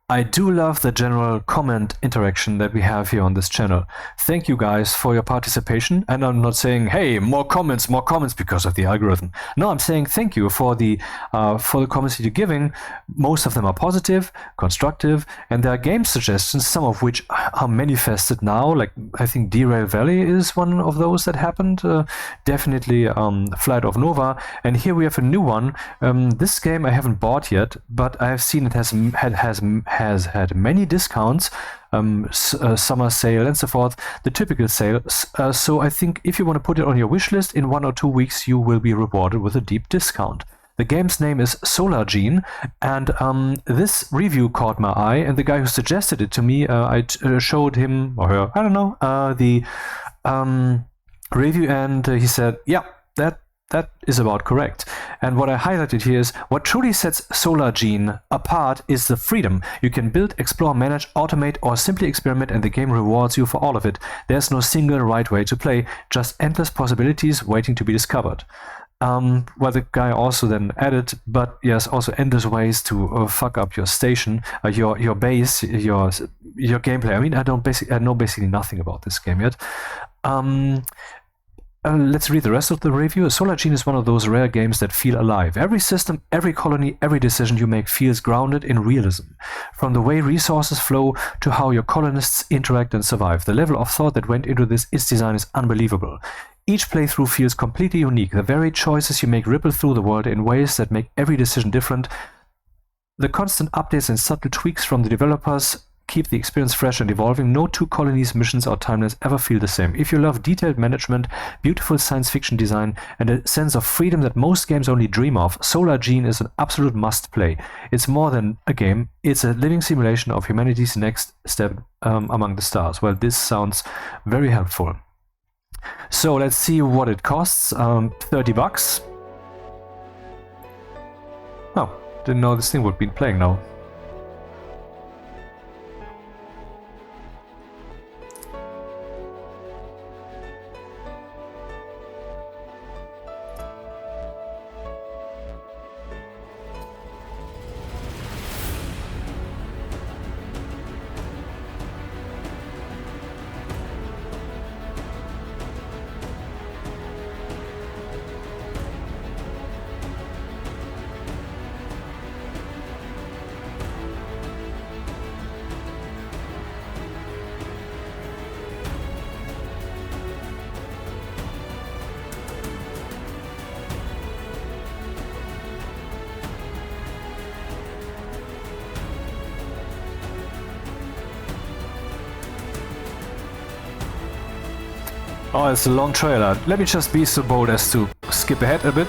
I do love the general comment interaction that we have here on this channel. Thank you guys for your participation, and I'm not saying, hey, more comments because of the algorithm. No, I'm saying thank you for the comments that you're giving. Most of them are positive, constructive, and there are game suggestions, some of which are manifested now. Like I think Derail Valley is one of those that happened. Definitely Flight of Nova, and here we have a new one. This game I haven't bought yet, but I have seen it has had many discounts, summer sale and so forth, the typical sales. So I think if you want to put it on your wish list, in 1 or 2 weeks you will be rewarded with a deep discount. The game's name is Solargene, and this review caught my eye, and the guy who suggested it to me, I showed him, or her, I don't know, the review, and he said, yeah, that is about correct. And what I highlighted here is what truly sets Solargene apart is the freedom. You can build, explore, manage, automate, or simply experiment, and the game rewards you for all of it. There's no single right way to play, just endless possibilities waiting to be discovered. Well, the guy also then added, but yes, also endless ways to fuck up your station, your base, your gameplay. I mean, I know basically nothing about this game yet. Let's read the rest of the review. Solargene is one of those rare games that feel alive. Every system, every colony, every decision you make feels grounded in realism. From the way resources flow to how your colonists interact and survive, the level of thought that went into this design is unbelievable. Each playthrough feels completely unique. The very choices you make ripple through the world in ways that make every decision different. The constant updates and subtle tweaks from the developers keep the experience fresh and evolving. No two colonies, missions, or timelines ever feel the same. If you love detailed management, beautiful science fiction design, and a sense of freedom that most games only dream of, Solargene is an absolute must-play. It's more than a game, it's a living simulation of humanity's next step among the stars. Well, this sounds very helpful. So let's see what it costs. $30. Oh, didn't know this thing would be playing now. Oh, it's a long trailer. Let me just be so bold as to skip ahead a bit.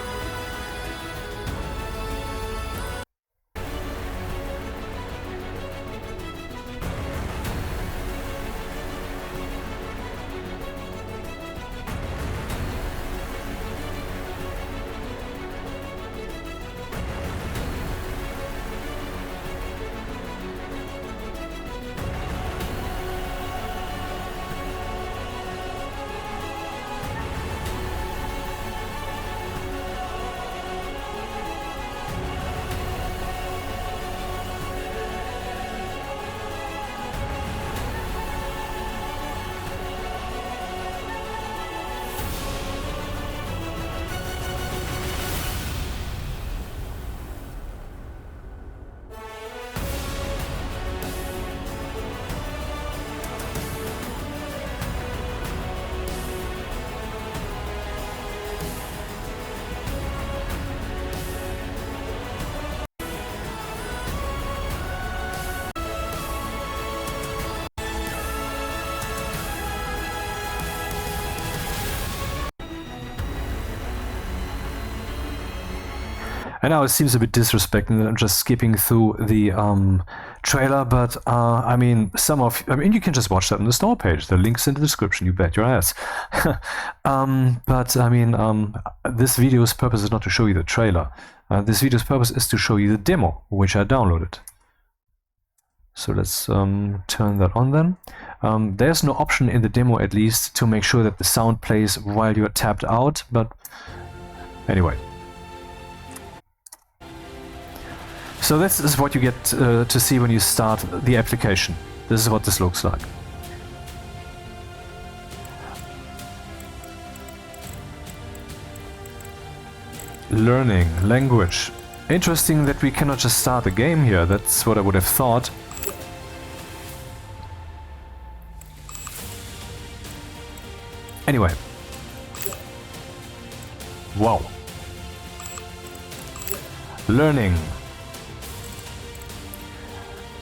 I know it seems a bit disrespectful that I'm just skipping through the trailer, but I mean, you can just watch that on the store page. The link's in the description, you bet your ass. But I mean, this video's purpose is not to show you the trailer. This video's purpose is to show you the demo, which I downloaded. So let's turn that on then. There's no option in the demo, at least, to make sure that the sound plays while you're tapped out, but anyway. So this is what you get to see when you start the application. This is what this looks like. Learning language. Interesting that we cannot just start the game here. That's what I would have thought. Anyway. Wow. Learning.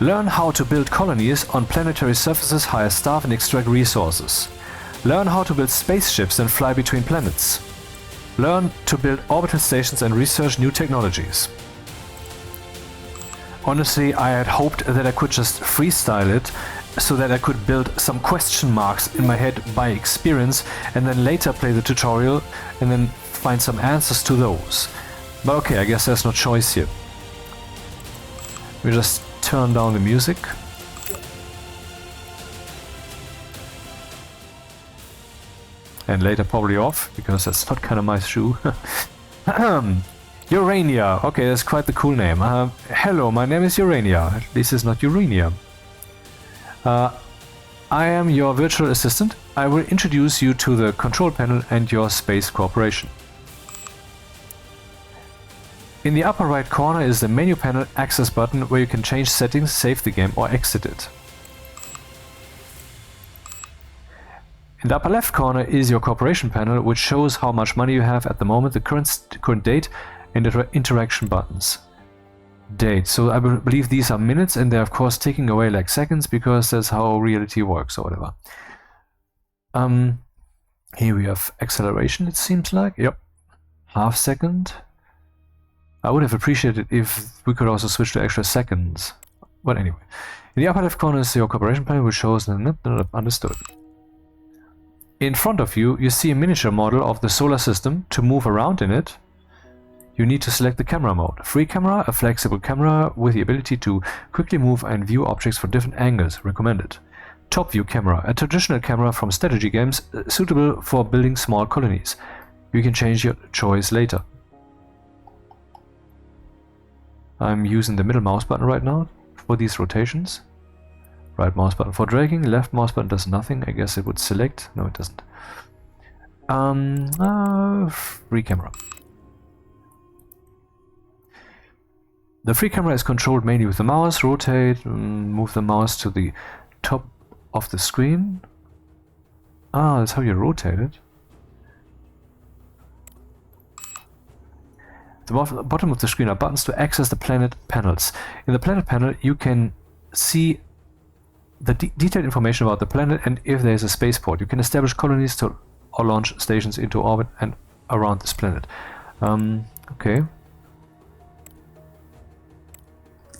Learn how to build colonies on planetary surfaces, hire staff and extract resources. Learn how to build spaceships and fly between planets. Learn to build orbital stations and research new technologies. Honestly, I had hoped that I could just freestyle it so that I could build some question marks in my head by experience and then later play the tutorial and then find some answers to those. But okay, I guess there's no choice here. We just turn down the music. And later probably off, because that's not kind of my shoe. Urania. Okay, that's quite the cool name. Hello, my name is Urania. This is not Urania. I am your virtual assistant. I will introduce you to the control panel and your space corporation. In the upper right corner is the menu panel access button where you can change settings, save the game or exit it. In the upper left corner is your corporation panel, which shows how much money you have at the moment, the current date, and the interaction buttons. Date. So I believe these are minutes, and they're of course taking away like seconds because that's how reality works or whatever. Here we have acceleration, it seems like. Yep. Half second. I would have appreciated if we could also switch to extra seconds. But anyway. In the upper left corner is your corporation panel, which shows understood. In front of you, you see a miniature model of the solar system. To move around in it, you need to select the camera mode. Free camera, a flexible camera with the ability to quickly move and view objects from different angles, recommended. Top view camera, a traditional camera from strategy games, suitable for building small colonies. You can change your choice later. I'm using the middle mouse button right now for these rotations. Right mouse button for dragging, left mouse button does nothing. I guess it would select. No, it doesn't. Free camera. The free camera is controlled mainly with the mouse. Rotate, move the mouse to the top of the screen. Ah, that's how you rotate it. At the bottom of the screen are buttons to access the planet panels. In the planet panel, you can see the detailed information about the planet and if there is a spaceport. You can establish colonies or launch stations into orbit and around this planet. Okay.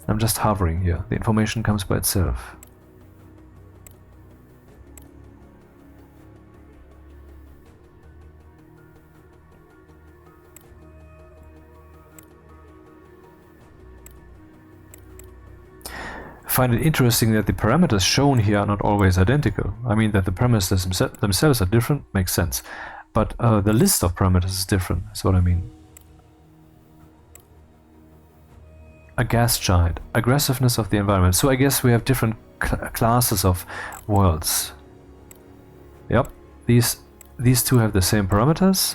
I'm just hovering here. The information comes by itself. I find it interesting that the parameters shown here are not always identical. I mean that the parameters themselves are different, makes sense. But the list of parameters is different, that's what I mean. A gas giant. Aggressiveness of the environment. So I guess we have different classes of worlds. Yep, these two have the same parameters.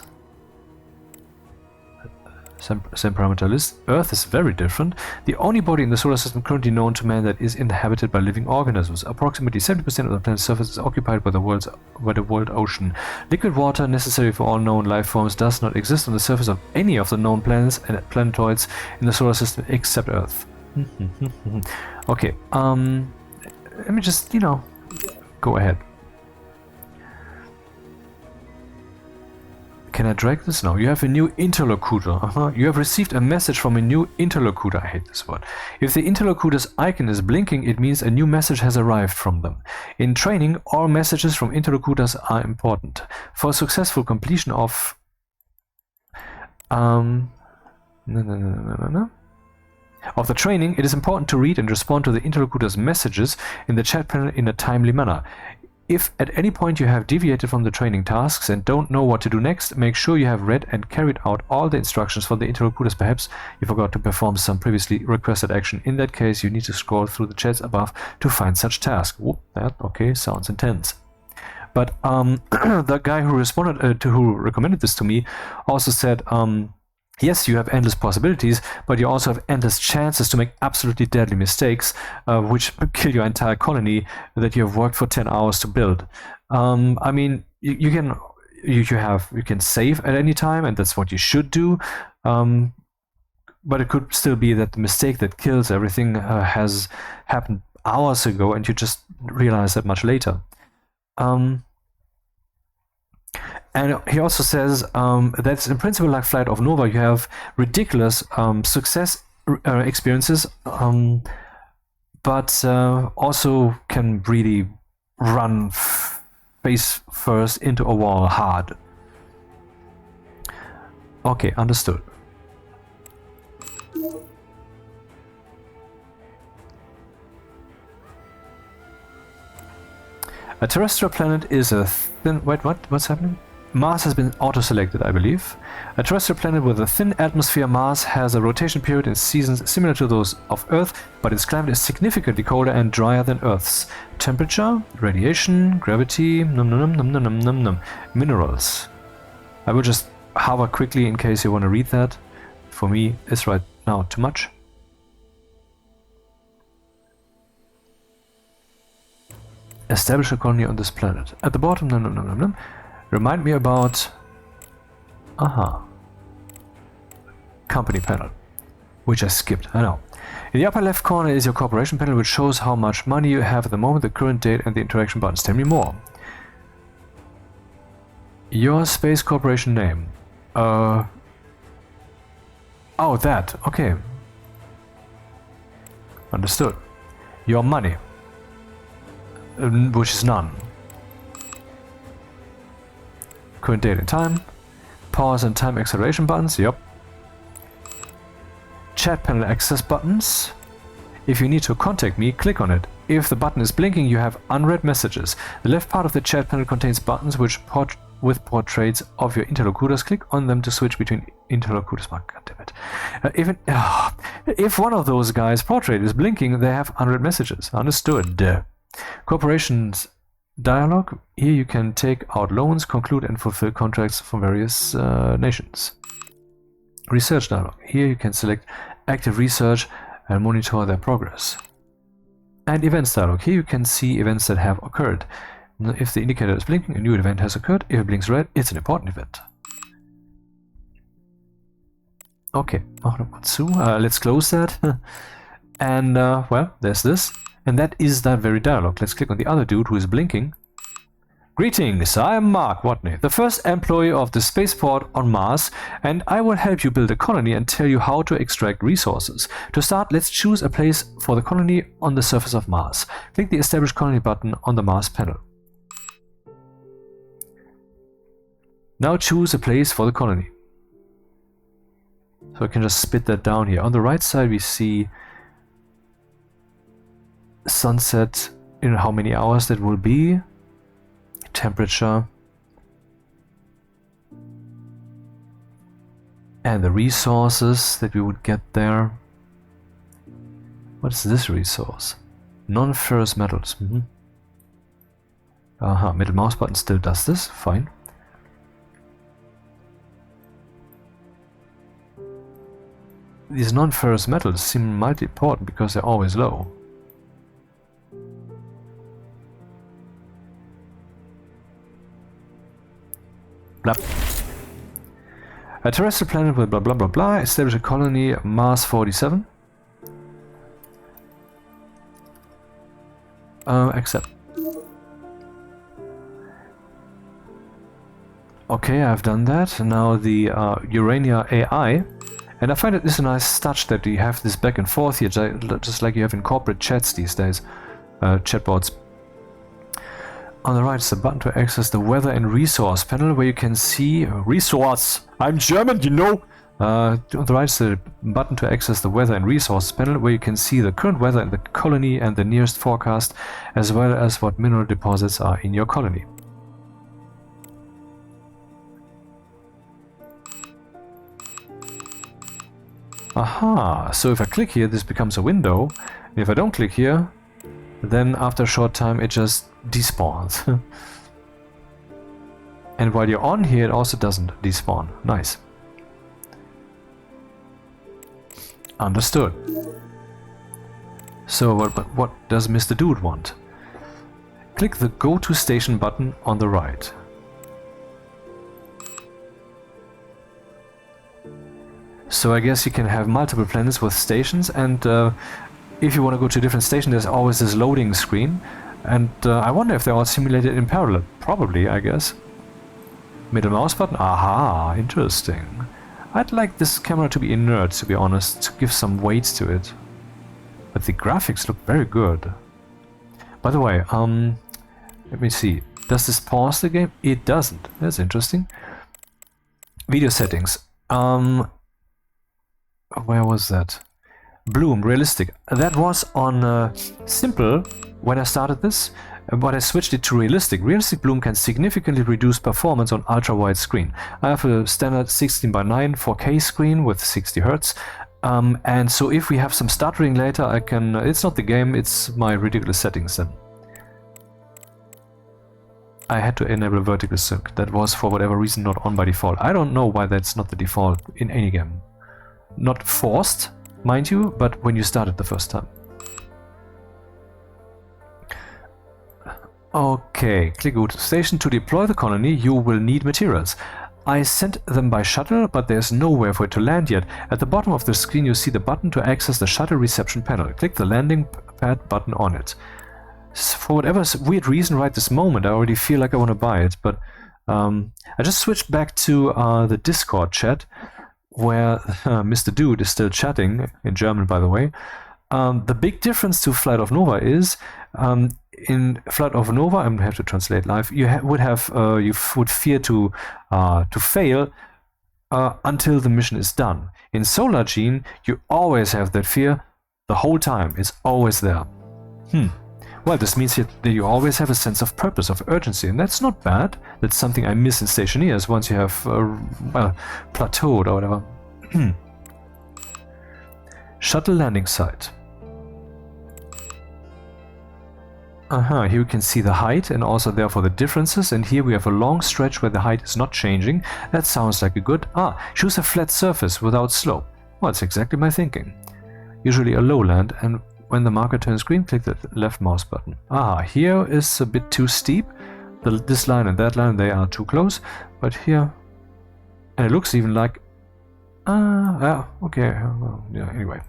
Same parameter list. Earth is very different. The only body in the solar system currently known to man that is inhabited by living organisms. Approximately 70% of the planet's surface is occupied by the world ocean. Liquid water, necessary for all known life forms, does not exist on the surface of any of the known planets and planetoids in the solar system except Earth. Okay, let me just, go ahead. Can I drag this? No. You have a new interlocutor. You have received a message from a new interlocutor. I hate this word. If the interlocutor's icon is blinking, it means a new message has arrived from them. In training, all messages from interlocutors are important. For successful completion of the training, it is important to read and respond to the interlocutor's messages in the chat panel in a timely manner. If at any point you have deviated from the training tasks and don't know what to do next, make sure you have read and carried out all the instructions for the interlocutors. Perhaps you forgot to perform some previously requested action. In that case, you need to scroll through the chats above to find such task. Whoop, that, okay, sounds intense. But the guy who responded who recommended this to me also said, yes, you have endless possibilities, but you also have endless chances to make absolutely deadly mistakes, which kill your entire colony that you have worked for 10 hours to build. I mean, you can save at any time, and that's what you should do. But it could still be that the mistake that kills everything has happened hours ago, and you just realize that much later. And he also says that's in principle like Flight of Nova. You have ridiculous success experiences, but also can really run face first into a wall hard. Okay, understood. A terrestrial planet is a thin... Wait, what? What's happening? Mars has been auto-selected, I believe. A terrestrial planet with a thin atmosphere, Mars has a rotation period and seasons similar to those of Earth, but its climate is significantly colder and drier than Earth's. Temperature, radiation, gravity, minerals. I will just hover quickly in case you want to read that. For me, it's right now too much. Establish a colony on this planet. At the bottom, remind me about... Company panel, which I skipped, I know. In the upper left corner is your corporation panel, which shows how much money you have at the moment, the current date, and the interaction buttons. Tell me more. Your space corporation name. Oh, that. Okay. Understood. Your money. Which is none. Current date and time. Pause and time acceleration buttons. Yep. Chat panel access buttons. If you need to contact me, click on it. If the button is blinking, you have unread messages. The left part of the chat panel contains buttons with portraits of your interlocutors. Click on them to switch between interlocutors. Oh, God damn it. If one of those guys' portrait is blinking, they have unread messages. Understood. Corporations dialogue. Here you can take out loans, conclude and fulfill contracts from various nations. Research dialogue. Here you can select active research and monitor their progress. And events dialogue. Here you can see events that have occurred. If the indicator is blinking, a new event has occurred. If it blinks red, it's an important event. Okay, let's close that. And well, there's this. And that is that very dialogue. Let's click on the other dude who is blinking. Greetings, I am Mark Watney, the first employee of the spaceport on Mars, and I will help you build a colony and tell you how to extract resources. To start, let's choose a place for the colony on the surface of Mars. Click the Establish Colony button on the Mars panel. Now choose a place for the colony. So I can just spit that down here. On the right side we see sunset in how many hours that will be, temperature, and the resources that we would get there. What is this resource? Non-ferrous metals. Middle mouse button still does this, fine. These non-ferrous metals seem mighty important because they're always low. Blah. A terrestrial planet with blah blah blah blah. Establish a colony, Mars 47. Accept. Okay, I've done that. Now the Urania AI. And I find it is a nice touch that you have this back and forth here, just like you have in corporate chats these days. Chatbots. On the right is a button to access the weather and resource panel where you can see resource. I'm German, you know. On the right is the button to access the weather and resources panel, where you can see the current weather in the colony and the nearest forecast, as well as what mineral deposits are in your colony. Aha, so if I click here, this becomes a window. If I don't click here, then after a short time it just despawns. And while you're on here, it also doesn't despawn. Nice. Understood. So what does Mr. Dude want? Click the Go to Station button on the right. So I guess you can have multiple planets with stations, and if you want to go to a different station, there's always this loading screen. And I wonder if they're all simulated in parallel. Probably, I guess. Middle mouse button? Aha, interesting. I'd like this camera to be inert, to be honest, to give some weight to it. But the graphics look very good. By the way, let me see. Does this pause the game? It doesn't. That's interesting. Video settings. Where was that? Bloom, realistic. That was on simple when I started this, but I switched it to realistic. Realistic bloom can significantly reduce performance on ultra-wide screen. I have a standard 16:9 4K screen with 60 Hz. And so if we have some stuttering later, I can... it's not the game, it's my ridiculous settings then. I had to enable vertical sync. That was for whatever reason not on by default. I don't know why that's not the default in any game. Not forced, mind you, but when you start it the first time. Okay, click Go to Station. To deploy the colony, you will need materials. I sent them by shuttle, but there's nowhere for it to land yet. At the bottom of the screen you see the button to access the shuttle reception panel. Click the landing pad button on it. For whatever weird reason right this moment, I already feel like I want to buy it, but I just switched back to the Discord chat, where Mr. Dude is still chatting, in German by the way. The big difference to Flight of Nova is, in Flight of Nova, I'm gonna have to translate live. You would fear to fail until the mission is done. In Solargene, you always have that fear the whole time. It's always there. Well, this means that you always have a sense of purpose, of urgency, and that's not bad. That's something I miss in Stationeers once you have well, plateaued or whatever. Shuttle landing site. Here you can see the height and also therefore the differences, and here we have a long stretch where the height is not changing. That sounds like a good... choose a flat surface without slope. Well, that's exactly my thinking. Usually a lowland, and when the marker turns green, click the left mouse button. Here is a bit too steep. This line and that line, they are too close, but here... And it looks even like... okay, well, yeah, anyway.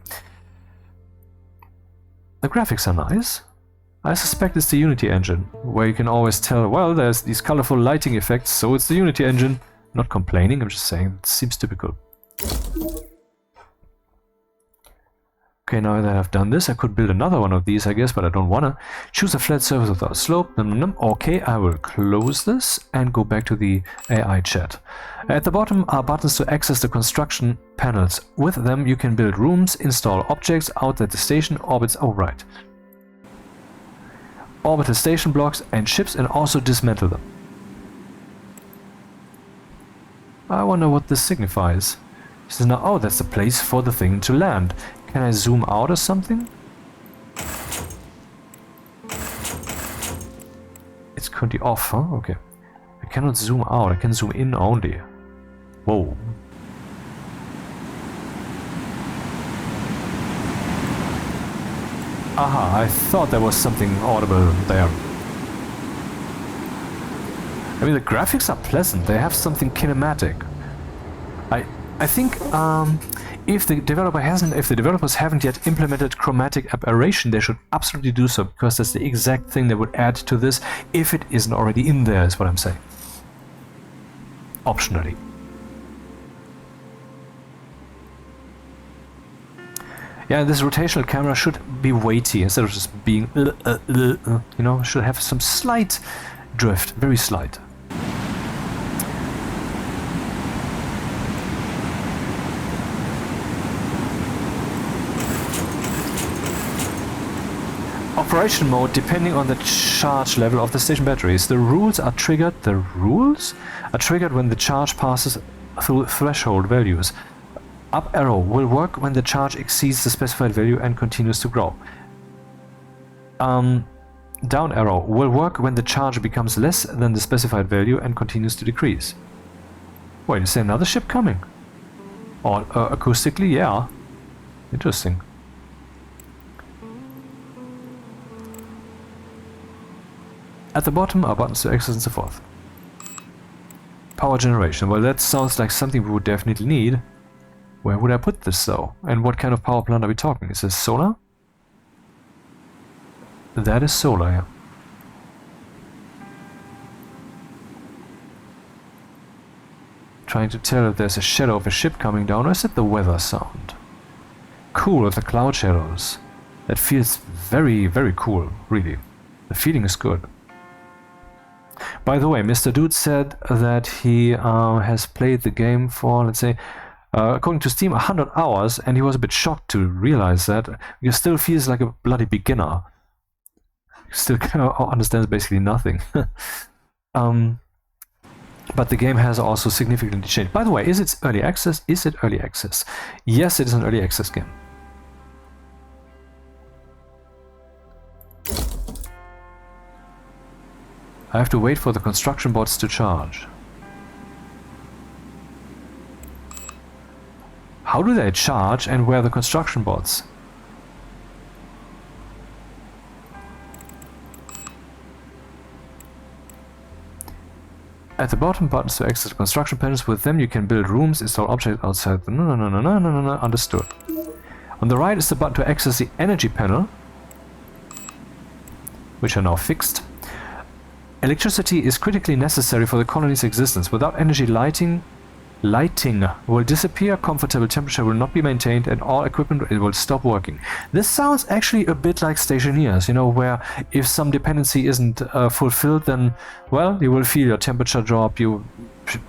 The graphics are nice. I suspect it's the Unity engine, where you can always tell, well, there's these colorful lighting effects, so it's the Unity engine. Not complaining, I'm just saying, it seems typical. Okay, now that I've done this, I could build another one of these, I guess, but I don't wanna. Choose a flat surface without slope. Okay, I will close this and go back to the AI chat. At the bottom are buttons to access the construction panels. With them, you can build rooms, install objects out at the station, orbits, right. Orbital station blocks and ships, and also dismantle them. I wonder what this signifies. It says now, that's the place for the thing to land. Can I zoom out or something? It's currently off, huh? Okay. I cannot zoom out, I can zoom in only. Whoa. I thought there was something audible there. I mean, the graphics are pleasant, they have something kinematic. I think if the developers haven't yet implemented chromatic aberration, they should absolutely do so, because that's the exact thing they would add to this if it isn't already in there, is what I'm saying. Optionally. Yeah, this rotational camera should be weighty instead of just being, you know, should have some slight drift, very slight. operation mode depending on the charge level of the station batteries. The rules are triggered. The rules are triggered when the charge passes through threshold values. Up arrow will work when the charge exceeds the specified value and continues to grow. Down arrow will work when the charge becomes less than the specified value and continues to decrease. Wait, is there another ship coming? Or acoustically, yeah. Interesting. At the bottom are buttons to access and so forth. Power generation. Well, that sounds like something we would definitely need. Where would I put this though? And what kind of power plant are we talking? Is this solar? That is solar, yeah. Trying to tell if there's a shadow of a ship coming down, or is it the weather sound? Cool with the cloud shadows. That feels very, very cool, really. The feeling is good. By the way, Mr. Dude said that he has played the game for, let's say, according to Steam, 100 hours, and he was a bit shocked to realize that. He still feels like a bloody beginner. He still understands basically nothing. But the game has also significantly changed. By the way, is it early access? Is it early access? Yes, it is an early access game. I have to wait for the construction bots to charge. How do they charge and where are the construction bots? At the bottom, buttons to access construction panels. With them you can build rooms, install objects outside the... No, understood. On the right is the button to access the energy panel, which are now fixed. Electricity is critically necessary for the colony's existence. Without energy, lighting will disappear, comfortable temperature will not be maintained, and all equipment will stop working. This sounds actually a bit like Stationeers, you know, where if some dependency isn't fulfilled, then, well, you will feel your temperature drop, you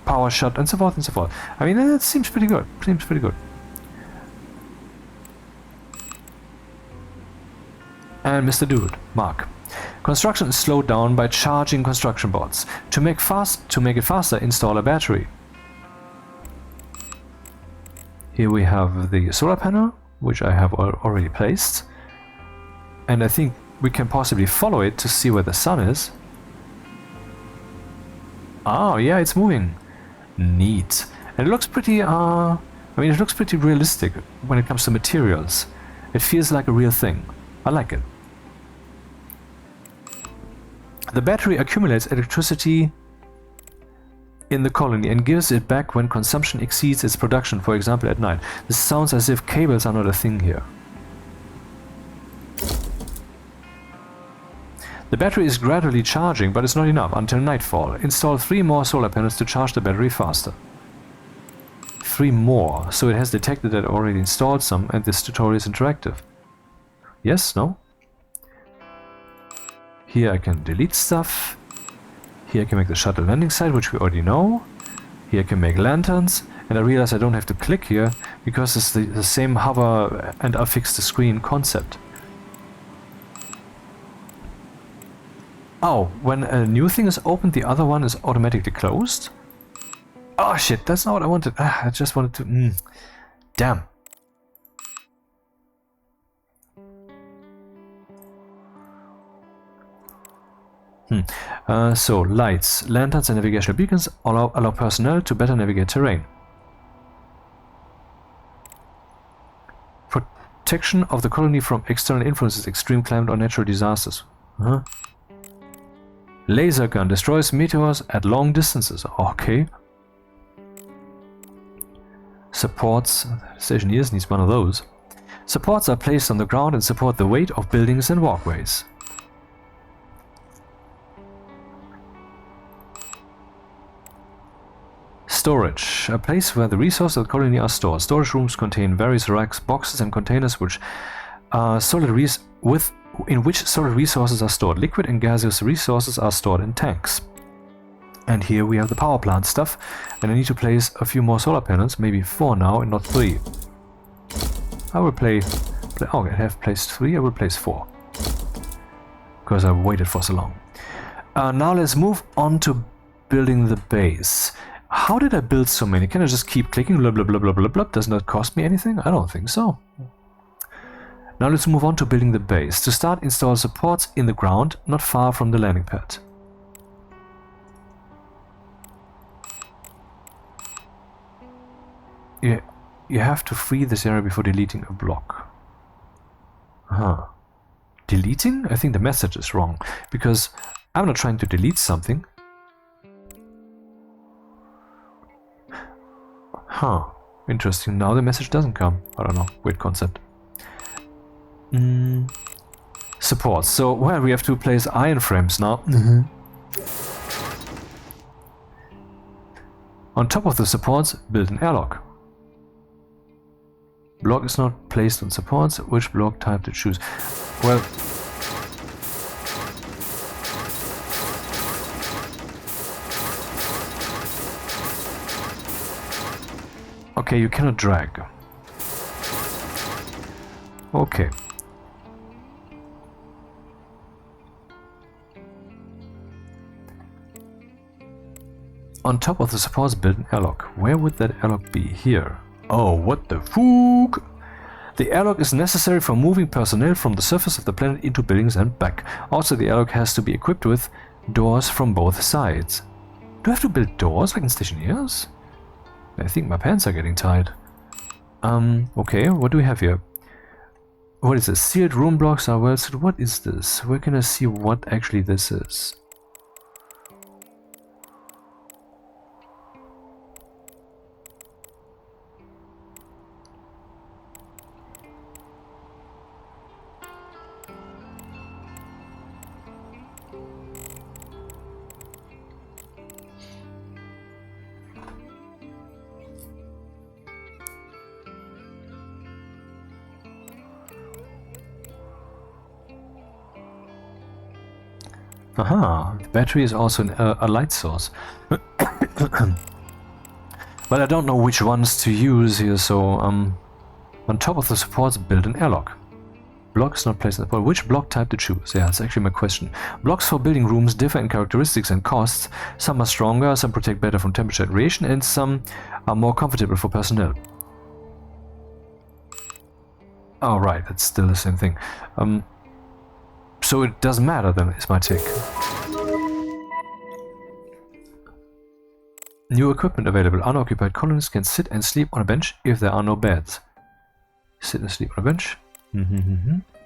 power shut, and so forth and so forth. I mean, that seems pretty good. Seems pretty good. And Mr. Dude, Mark. Construction is slowed down by charging construction bots. To make it faster, install a battery. Here we have the solar panel, which I have already placed. And I think we can possibly follow it to see where the sun is. Oh, yeah, it's moving. Neat. And it looks pretty, I mean, it looks pretty realistic when it comes to materials. It feels like a real thing. I like it. The battery accumulates electricity in the colony and gives it back when consumption exceeds its production, for example at night. This sounds as if cables are not a thing here. The battery is gradually charging, but it's not enough until nightfall. Install 3 more solar panels to charge the battery faster. 3 more, so it has detected that I already installed some and this tutorial is interactive. Yes? No? Here I can delete stuff. Here I can make the shuttle landing site, which we already know. Here I can make lanterns, and I realize I don't have to click here because it's the same hover and affix the screen concept. Oh, when a new thing is opened, the other one is automatically closed? Oh shit, that's not what I wanted. I just wanted to... Damn. So, lights, lanterns and navigational beacons allow personnel to better navigate terrain. Protection of the colony from external influences, extreme climate or natural disasters. Laser gun destroys meteors at long distances. Okay. Supports. Stationeers needs one of those. Supports are placed on the ground and support the weight of buildings and walkways. Storage. A place where the resources of the colony are stored. Storage rooms contain various racks, boxes and containers which in which solid resources are stored. Liquid and gaseous resources are stored in tanks. And here we have the power plant stuff, and I need to place a few more solar panels, maybe 4 now and not 3. I will oh, I have placed 3, I will place 4. because I waited for so long. Now let's move on to building the base. How did I build so many? Can I just keep clicking? Blah, blah, blah, blah, blah, blah. Doesn't that cost me anything? I don't think so. Now let's move on to building the base. To start, install supports in the ground, not far from the landing pad. Yeah, you have to free this area before deleting a block. Huh. Deleting? I think the message is wrong, because I'm not trying to delete something. Huh. Interesting. Now the message doesn't come. I don't know. Weird concept. Supports. So, well, we have to place iron frames now. On top of the supports, build an airlock. Block is not placed on supports. Which block type to choose? Well, okay, you cannot drag. Okay. On top of the supports, build an airlock. Where would that airlock be? Here. Oh, what the fuck? The airlock is necessary for moving personnel from the surface of the planet into buildings and back. Also, the airlock has to be equipped with doors from both sides. Do I have to build doors like in Stationeers? I think my pants are getting tight. Okay, what do we have here? What is this? Sealed room blocks are well sealed. What is this? Where can I see what actually this is? Aha, the battery is also a light source. But I don't know which ones to use here, so on top of the supports, build an airlock. Blocks not placed in the port. Which block type to choose? Yeah, that's actually my question. Blocks for building rooms differ in characteristics and costs. Some are stronger, some protect better from temperature and radiation, and some are more comfortable for personnel. Oh, right, that's still the same thing. So it doesn't matter then, is my take. New equipment available. Unoccupied colonists can sit and sleep on a bench if there are no beds. Sit and sleep on a bench.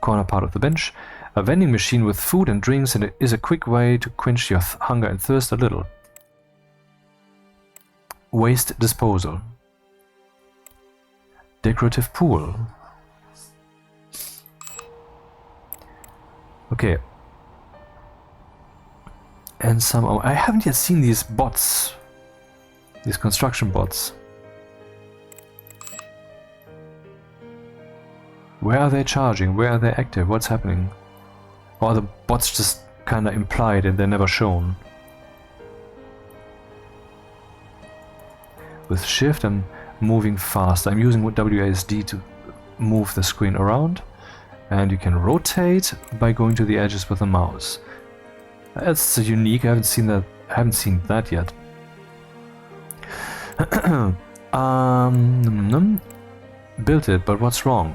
Corner part of the bench. A vending machine with food and drinks, and it is a quick way to quench your hunger and thirst a little. Waste disposal. Decorative pool. Okay. And some... Oh, I haven't yet seen these bots. These construction bots. Where are they charging? Where are they active? What's happening? Or are the bots just kinda implied and they're never shown? With shift I'm moving fast. I'm using WASD to move the screen around. And you can rotate by going to the edges with the mouse. That's unique. I haven't seen that yet. Built it, but what's wrong?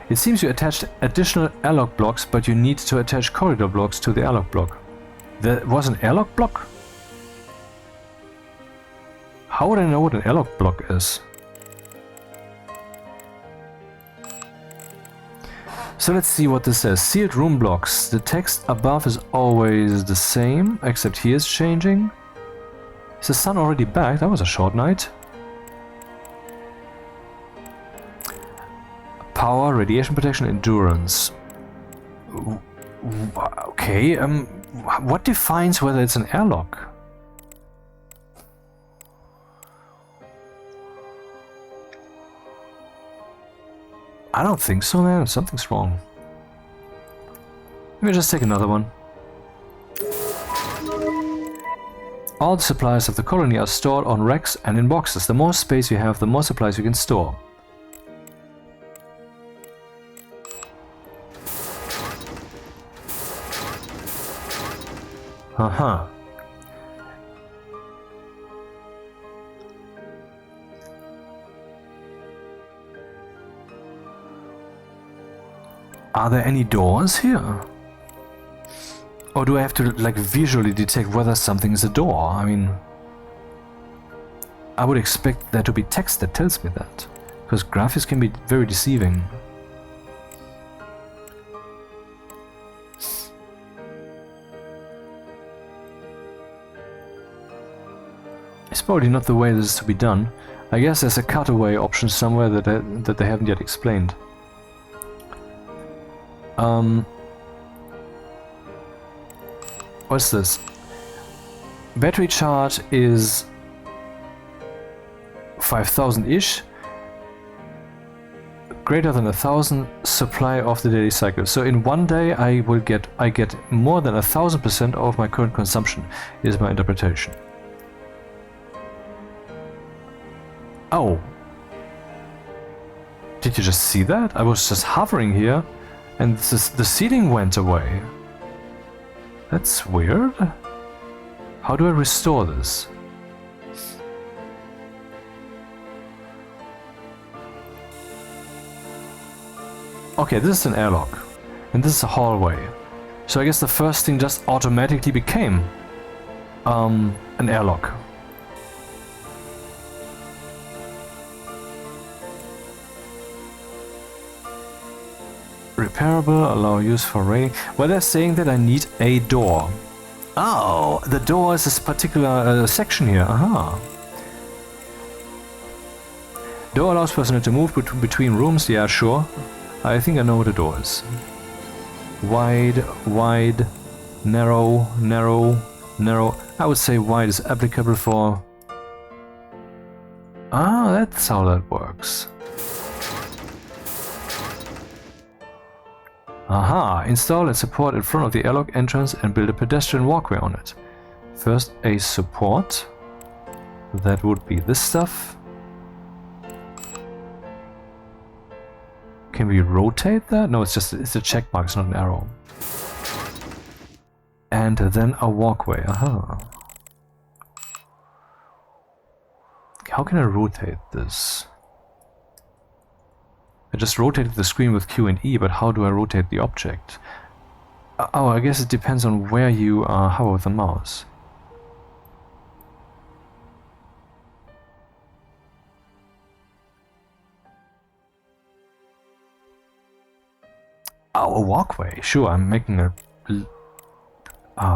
It seems you attached additional airlock blocks, but you need to attach corridor blocks to the airlock block. There was an airlock block? How would I know what an airlock block is? So let's see what this says. Sealed room blocks. The text above is always the same, except here it's changing. Is the sun already back? That was a short night. Power, radiation protection, endurance. Okay, what defines whether it's an airlock? I don't think so, man. Something's wrong. Let me just take another one. All the supplies of the colony are stored on racks and in boxes. The more space you have, the more supplies you can store. Uh-huh. Are there any doors here? Or do I have to, like, visually detect whether something is a door? I mean, I would expect there to be text that tells me that, because graphics can be very deceiving. It's probably not the way this is to be done. I guess there's a cutaway option somewhere that they haven't yet explained. What's this? Battery charge is 5,000-ish. Greater than 1,000 supply of the daily cycle. So in one day I get more than 1,000% of my current consumption, is my interpretation. Oh. Did you just see that? I was just hovering here and the ceiling went away. That's weird. How do I restore this? Okay, this is an airlock. And this is a hallway. So I guess the first thing just automatically became an airlock. Repairable, allow use for raining. Well, they're saying that I need a door. Oh, the door is this particular section here. Aha. Door allows personnel to move between rooms. Yeah, sure. I think I know what a door is. Wide, wide, narrow, narrow, narrow. I would say wide is applicable for... Ah, that's how that works. Aha! Install and support in front of the airlock entrance and build a pedestrian walkway on it. First a support. That would be this stuff. Can we rotate that? No, it's a check mark, it's not an arrow. And then a walkway. Aha. How can I rotate this? I just rotated the screen with Q and E, but how do I rotate the object? Oh, I guess it depends on where you hover with the mouse. Oh, a walkway. Sure, I'm making a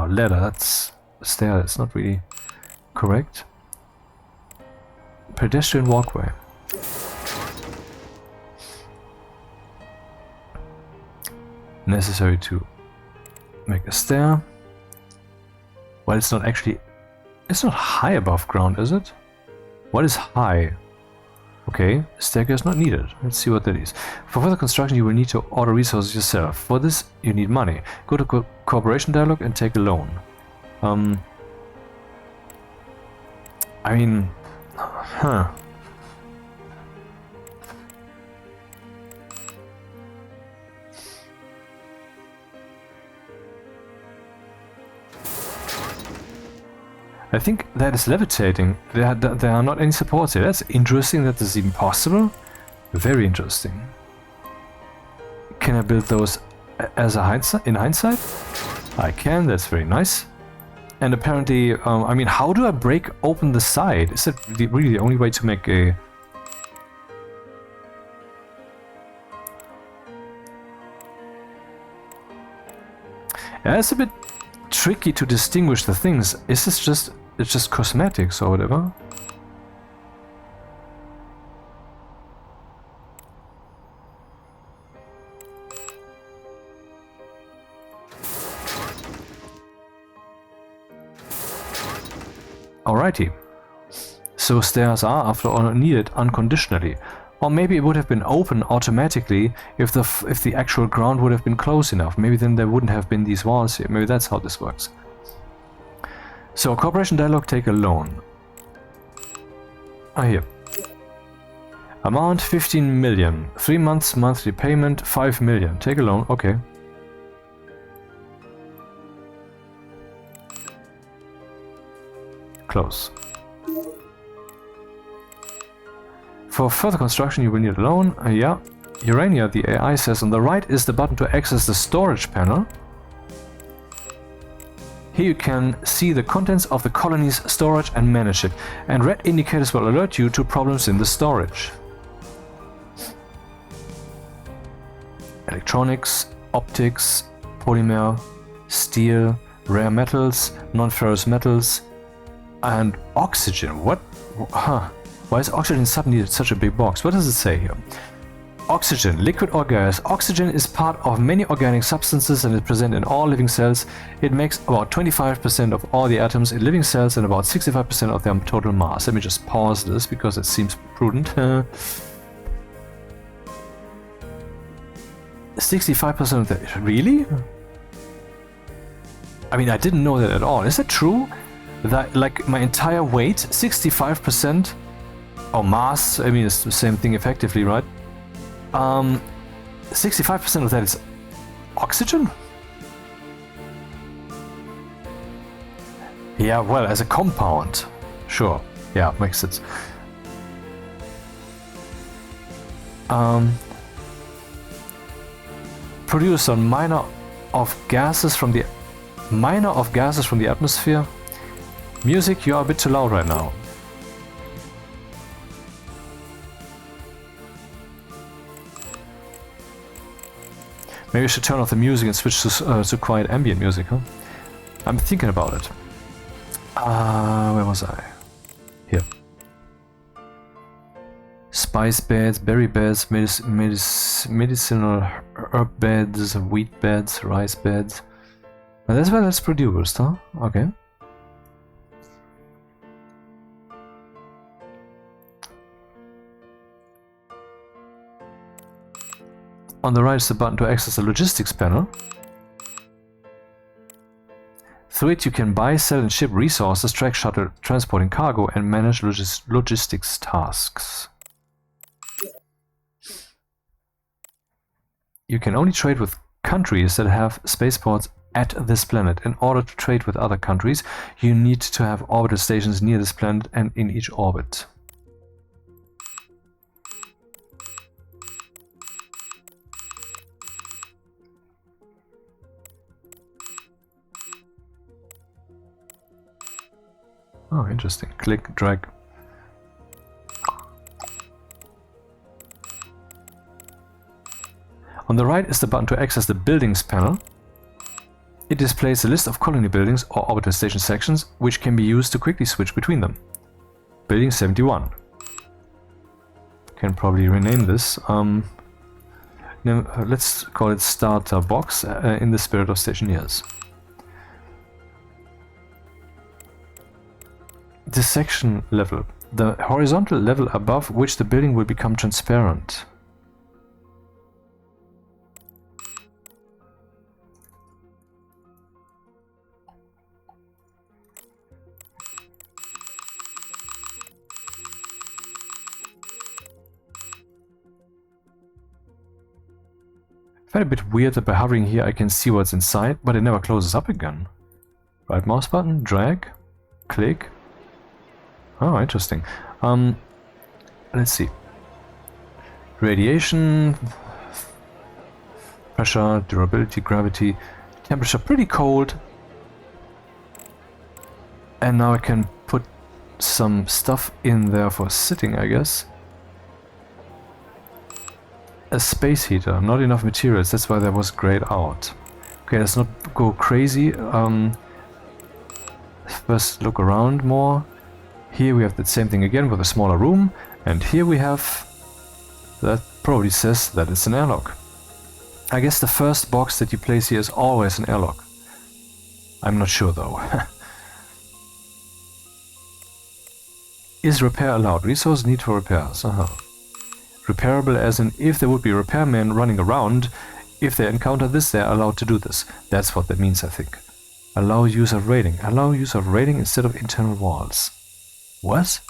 ladder. That's a stair. That's not really correct. Pedestrian walkway. Necessary to make a stair. Well, it's not actually... It's not high above ground, is it? What is high? Okay, staircase not needed. Let's see what that is. For further construction, you will need to order resources yourself. For this, you need money. Go to cooperation dialogue and take a loan. I mean... Huh. I think that is levitating. There are not any supports here. That's interesting that this is even possible. Very interesting. Can I build those as a in hindsight? I can, that's very nice. And apparently, I mean, how do I break open the side? Is that really the only way to make a... Yeah, it's a bit tricky to distinguish the things. Is this just... It's just cosmetics or whatever? Alrighty. So stairs are, after all, needed unconditionally. Or maybe it would have been open automatically if the actual ground would have been close enough. Maybe then there wouldn't have been these walls here. Maybe that's how this works. So, cooperation dialogue, take a loan. Ah, here. Amount 15 million. 3 months monthly payment 5 million. Take a loan, okay. close. For further construction you will need a loan. Yeah. Urania, the AI says on the right is the button to access the storage panel. Here you can see the contents of the colony's storage and manage it, and red indicators will alert you to problems in the storage. Electronics, optics, polymer, steel, rare metals, non-ferrous metals, and oxygen. What? Huh. Why is oxygen suddenly such a big box? What does it say here? Oxygen, liquid or gas. Oxygen is part of many organic substances and is present in all living cells. It makes about 25% of all the atoms in living cells and about 65% of their total mass. Let me just pause this because it seems prudent. 65% of that. Really? I mean, I didn't know that at all. Is that true? That, like, my entire weight, 65%? Or mass, I mean, it's the same thing effectively, right? 65% of that is oxygen? Yeah, well, as a compound. Sure. Yeah, makes sense. Produced on minor of gases from the atmosphere. Music, you are a bit too loud right now. Maybe I should turn off the music and switch to quiet ambient music, huh? I'm thinking about it. Where was I? Here. Spice beds, berry beds, medicinal herb beds, wheat beds, rice beds. And that's where that's produced, huh? Okay. On the right is the button to access the logistics panel. Through it you can buy, sell and ship resources, track shuttle, transporting cargo and manage logistics tasks. You can only trade with countries that have spaceports at this planet. In order to trade with other countries, you need to have orbital stations near this planet and in each orbit. Oh, interesting. Click, drag. On the right is the button to access the buildings panel. It displays a list of colony buildings or orbital station sections, which can be used to quickly switch between them. Building 71. Can probably rename this. Let's call it starter box in the spirit of stationeers. This section level, the horizontal level above which the building will become transparent. I find it a bit weird that by hovering here I can see what's inside, but it never closes up again. Right mouse button, drag, click. Oh, interesting. Let's see. Radiation, pressure, durability, gravity, temperature, pretty cold. And now I can put some stuff in there for sitting, I guess. A space heater, not enough materials, that's why that was grayed out. Okay, let's not go crazy. First look around more. Here we have the same thing again with a smaller room, and here we have, that probably says that it's an airlock. I guess the first box that you place here is always an airlock. I'm not sure though. Is repair allowed? Resource need for repairs. Repairable as in if there would be repairmen running around, if they encounter this they are allowed to do this. That's what that means, I think. Allow use of rating. Allow use of rating instead of internal walls. What?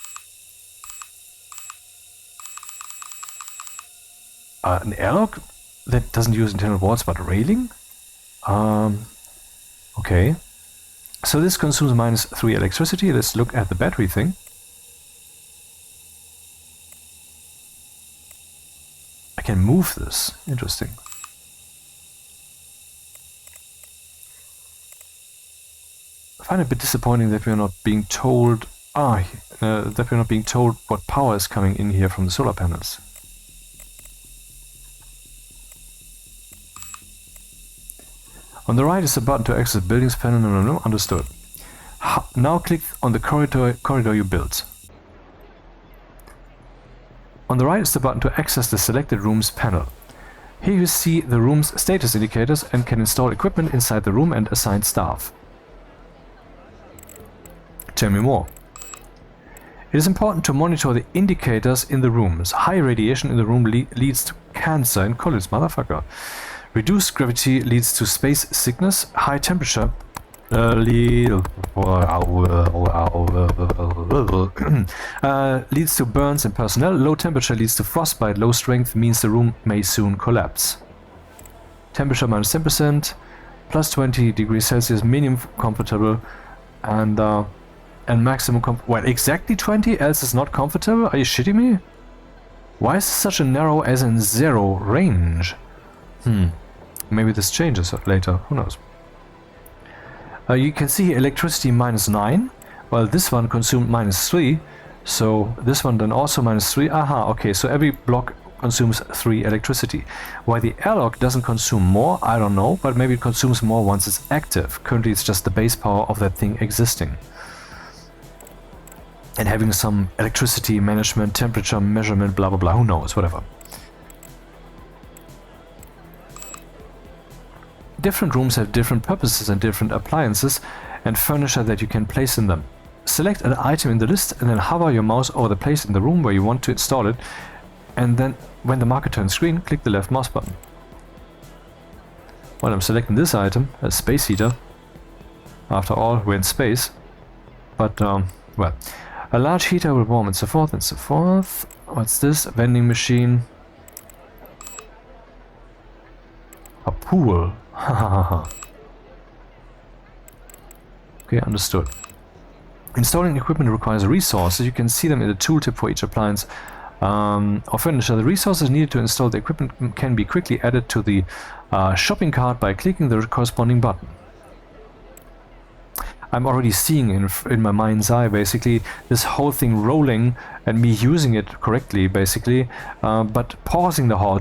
An airlock that doesn't use internal walls but railing? Okay. So this consumes -3 electricity. Let's look at the battery thing. I can move this. Interesting. I find it a bit disappointing that we're not being told that we're not being told what power is coming in here from the solar panels. On the right is a button to access buildings panel. No, understood. Now click on the corridor you built. On the right is the button to access the selected rooms panel. Here you see the room's status indicators and can install equipment inside the room and assign staff. Tell me more. It is important to monitor the indicators in the rooms. High radiation in the room leads to cancer in colonists, motherfucker. Reduced gravity leads to space sickness. High temperature leads to burns in personnel. Low temperature leads to frostbite. Low strength means the room may soon collapse. Temperature -10%, plus 20 degrees Celsius, minimum comfortable, and maximum well, exactly 20, else it's not comfortable? Are you shitting me? Why is this such a narrow as in 0 range? Maybe this changes later, who knows. You can see electricity -9, while this one consumed -3, so this one then also -3. Aha, okay, so every block consumes 3 electricity. Why the airlock doesn't consume more, I don't know, but maybe it consumes more once it's active. Currently it's just the base power of that thing existing. And having some electricity management, temperature measurement, blah blah blah, who knows, whatever. Different rooms have different purposes and different appliances and furniture that you can place in them. Select an item in the list and then hover your mouse over the place in the room where you want to install it, and then when the marker turns green, click the left mouse button. Well, I'm selecting this item, a space heater. After all, we're in space. But, well, a large heater will warm and so forth and so forth. What's this? A vending machine. A pool. Okay, understood. Installing equipment requires resources. You can see them in the tooltip for each appliance or furniture. The resources needed to install the equipment can be quickly added to the shopping cart by clicking the corresponding button. I'm already seeing in my mind's eye basically this whole thing rolling and me using it correctly basically, but pausing the whole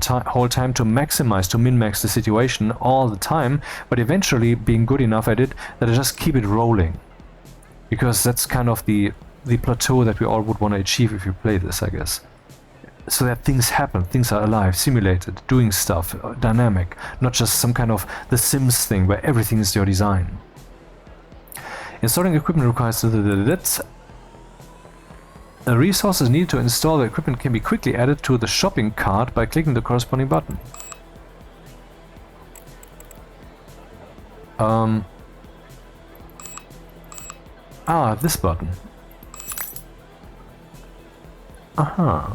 time to maximize, to min-max the situation all the time, but eventually being good enough at it that I just keep it rolling. Because that's kind of the plateau that we all would want to achieve if you play this, I guess. So that things happen, things are alive, simulated, doing stuff, dynamic, not just some kind of The Sims thing where everything is your design. Installing equipment requires the resources needed to install the equipment can be quickly added to the shopping cart by clicking the corresponding button. This button. Aha.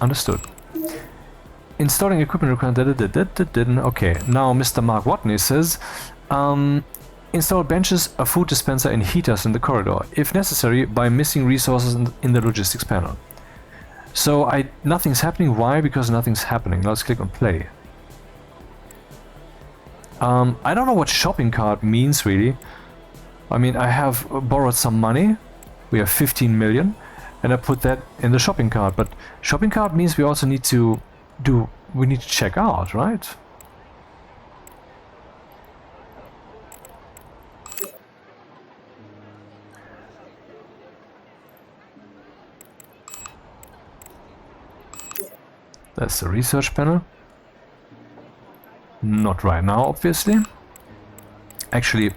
Understood. Installing equipment required. Okay, now Mr. Mark Watney says, install benches, a food dispenser, and heaters in the corridor, if necessary, by missing resources in the logistics panel. So nothing's happening. Why? Because nothing's happening. Let's click on play. I don't know what shopping cart means really. I mean, I have borrowed some money. We have 15 million, and I put that in the shopping cart. But shopping cart means we also need to check out, right? That's the research panel. Not right now, obviously. Actually,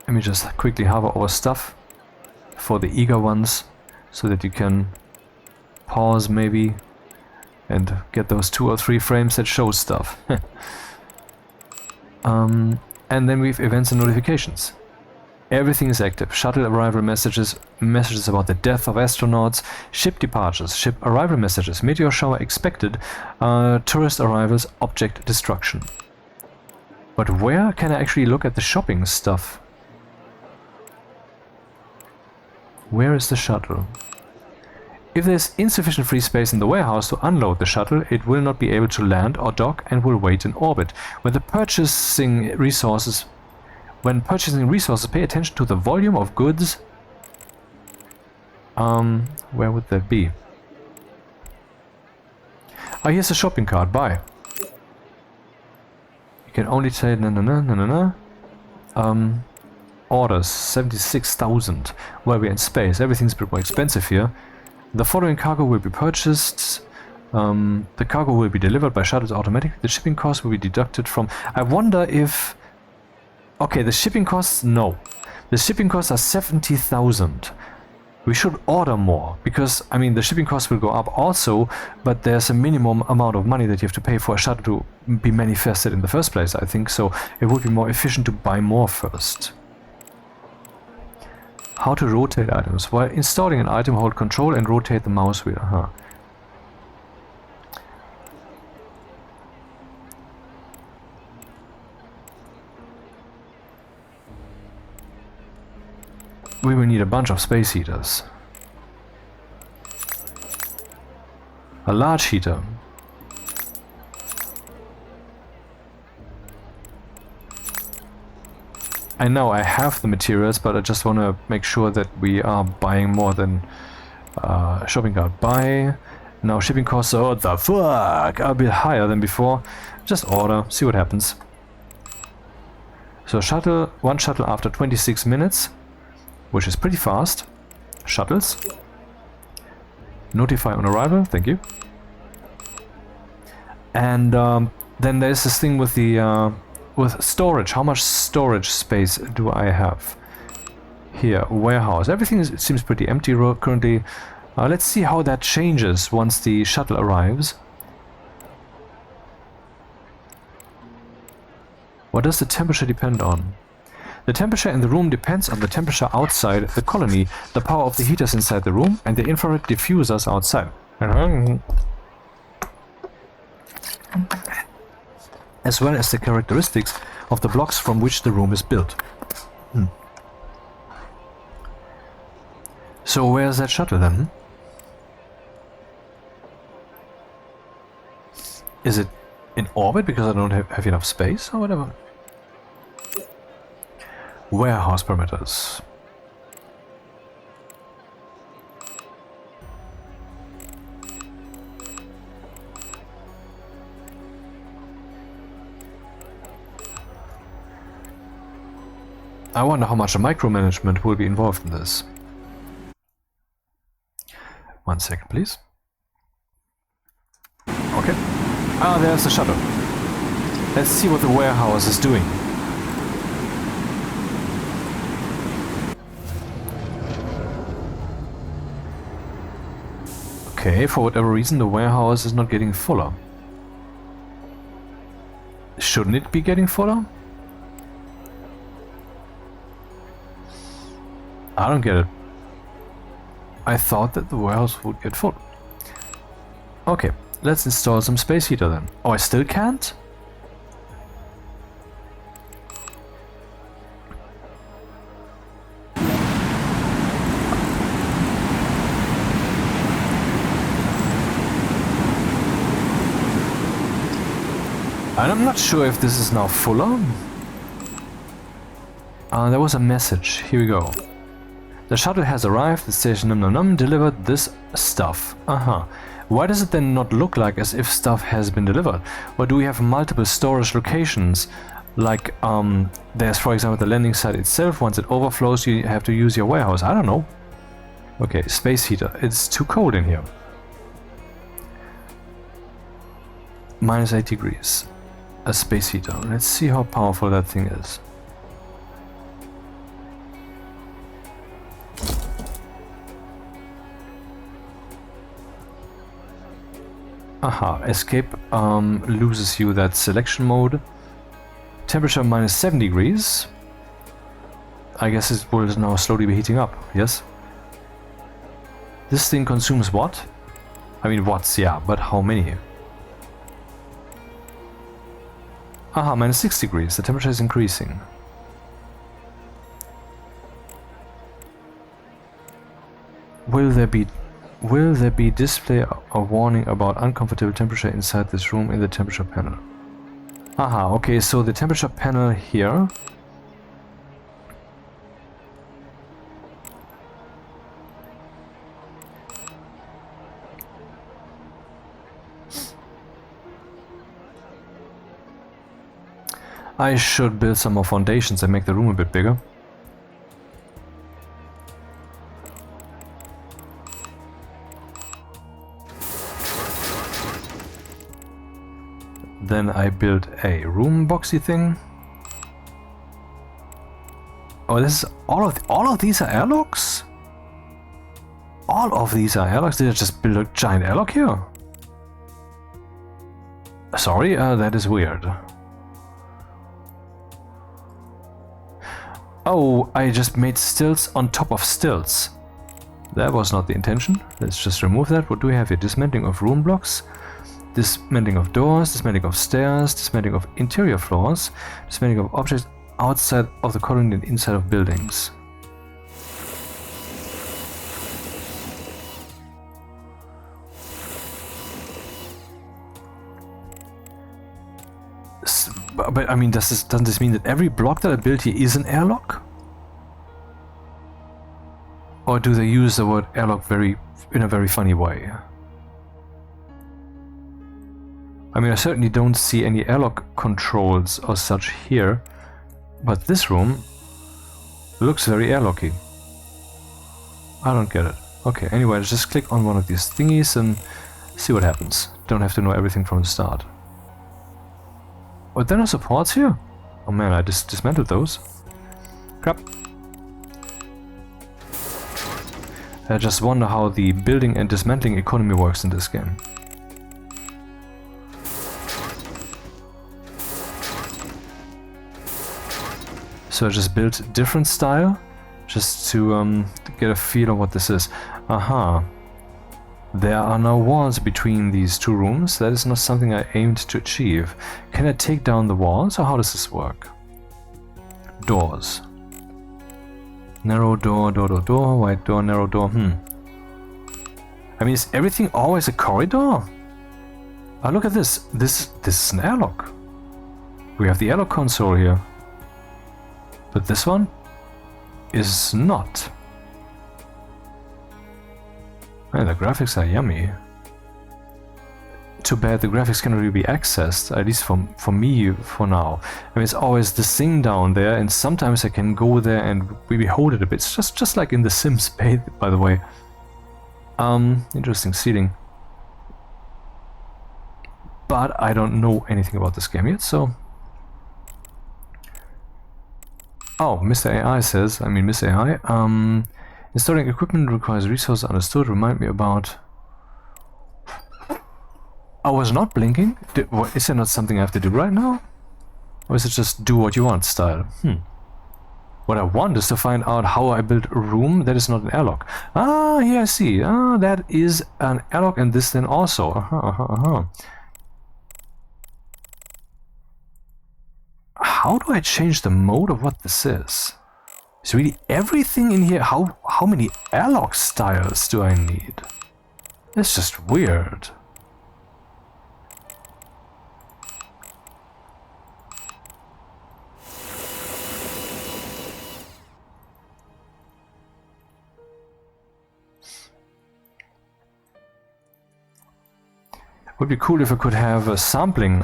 let me just quickly hover over stuff for the eager ones so that you can pause maybe and get those 2 or 3 frames that show stuff. And then we have events and notifications. Everything is active. Shuttle arrival messages, messages about the death of astronauts, ship departures, ship arrival messages, meteor shower expected, tourist arrivals, object destruction. But where can I actually look at the shopping stuff? Where is the shuttle? If there's insufficient free space in the warehouse to unload the shuttle, it will not be able to land or dock and will wait in orbit. When purchasing resources, pay attention to the volume of goods. Where would that be? Oh, here's a shopping cart. Buy. You can only say orders 76,000. Well, we're in space. Everything's a bit more expensive here. The following cargo will be purchased. The cargo will be delivered by shuttles automatically. The shipping costs will be deducted from... I wonder if... Okay, the shipping costs... No. The shipping costs are 70,000. We should order more, because, I mean, the shipping costs will go up also, but there's a minimum amount of money that you have to pay for a shuttle to be manifested in the first place, I think, so it would be more efficient to buy more first. How to rotate items. While installing an item, hold control and rotate the mouse wheel. We will need a bunch of space heaters. A large heater. I know I have the materials, but I just want to make sure that we are buying more than shopping cart. Buy. Now shipping costs are, what the fuck, a bit higher than before. Just order, see what happens. So shuttle, one shuttle after 26 minutes, which is pretty fast. Shuttles. Notify on arrival, thank you. And then there's this thing with the with storage. How much storage space do I have? Here, warehouse. Everything seems pretty empty currently. Let's see how that changes once the shuttle arrives. What does the temperature depend on? The temperature in the room depends on the temperature outside the colony, the power of the heaters inside the room, and the infrared diffusers outside. As well as the characteristics of the blocks from which the room is built. So where's that shuttle then? Is it in orbit because I don't have enough space or whatever? Warehouse parameters. I wonder how much micromanagement will be involved in this. 1 second, please. Okay. Ah, there's the shuttle. Let's see what the warehouse is doing. Okay, for whatever reason the warehouse is not getting fuller. Shouldn't it be getting fuller? I don't get it. I thought that the warehouse would get full. Okay, let's install some space heater then. Oh, I still can't? I'm not sure if this is now fuller. There was a message. Here we go. The shuttle has arrived. The station delivered this stuff. Why does it then not look like as if stuff has been delivered? Or do we have multiple storage locations? Like, there's for example the landing site itself. Once it overflows, you have to use your warehouse. I don't know. Okay, space heater. It's too cold in here. -8 degrees. A space heater. Let's see how powerful that thing is. Escape loses you that selection mode. Temperature -7 degrees. I guess it will now slowly be heating up, yes? This thing consumes what? I mean watts, yeah, but how many? Aha, minus 6 degrees. The temperature is increasing. Will there be display a warning about uncomfortable temperature inside this room in the temperature panel? Aha, okay, so the temperature panel here. I should build some more foundations and make the room a bit bigger. Then I built a room boxy thing. Oh, this is all of these are airlocks? All of these are airlocks? Did I just build a giant airlock here? Sorry, that is weird. Oh, I just made stilts on top of stilts. That was not the intention. Let's just remove that. What do we have here? Dismantling of room blocks. Dismantling of doors, dismantling of stairs, dismantling of interior floors, dismantling of objects outside of the colony and inside of buildings. But I mean, doesn't this mean that every block that I built here is an airlock? Or do they use the word airlock in a very funny way? I mean, I certainly don't see any airlock controls or such here, but this room looks very airlocky. I don't get it. Okay, anyway, let's just click on one of these thingies and see what happens. Don't have to know everything from the start. Oh, there are supports here? Oh man, I just dismantled those. Crap. I just wonder how the building and dismantling economy works in this game. So I just built different style, just to get a feel of what this is. Aha. There are now walls between these two rooms. That is not something I aimed to achieve. Can I take down the walls, or how does this work? Doors. Narrow door, door, wide door, narrow door, I mean, is everything always a corridor? Oh, look at this. This is an airlock. We have the airlock console here. But this one is not. And the graphics are yummy. Too bad the graphics cannot really be accessed, at least for me for now. I mean, it's always this thing down there, and sometimes I can go there and behold it a bit. It's just like in the Sims, by the way. Interesting seating. But I don't know anything about this game yet, so... Oh, Mr. AI says, I mean Miss AI, installing equipment requires resources understood. Remind me about... I was not blinking? Is there not something I have to do right now? Or is it just do what you want style? What I want is to find out how I build a room that is not an airlock. Ah, here I see. Ah, that is an airlock, and this then also. How do I change the mode of what this is? Is really everything in here? How many airlock styles do I need? That's just weird. Would be cool if I could have a sampling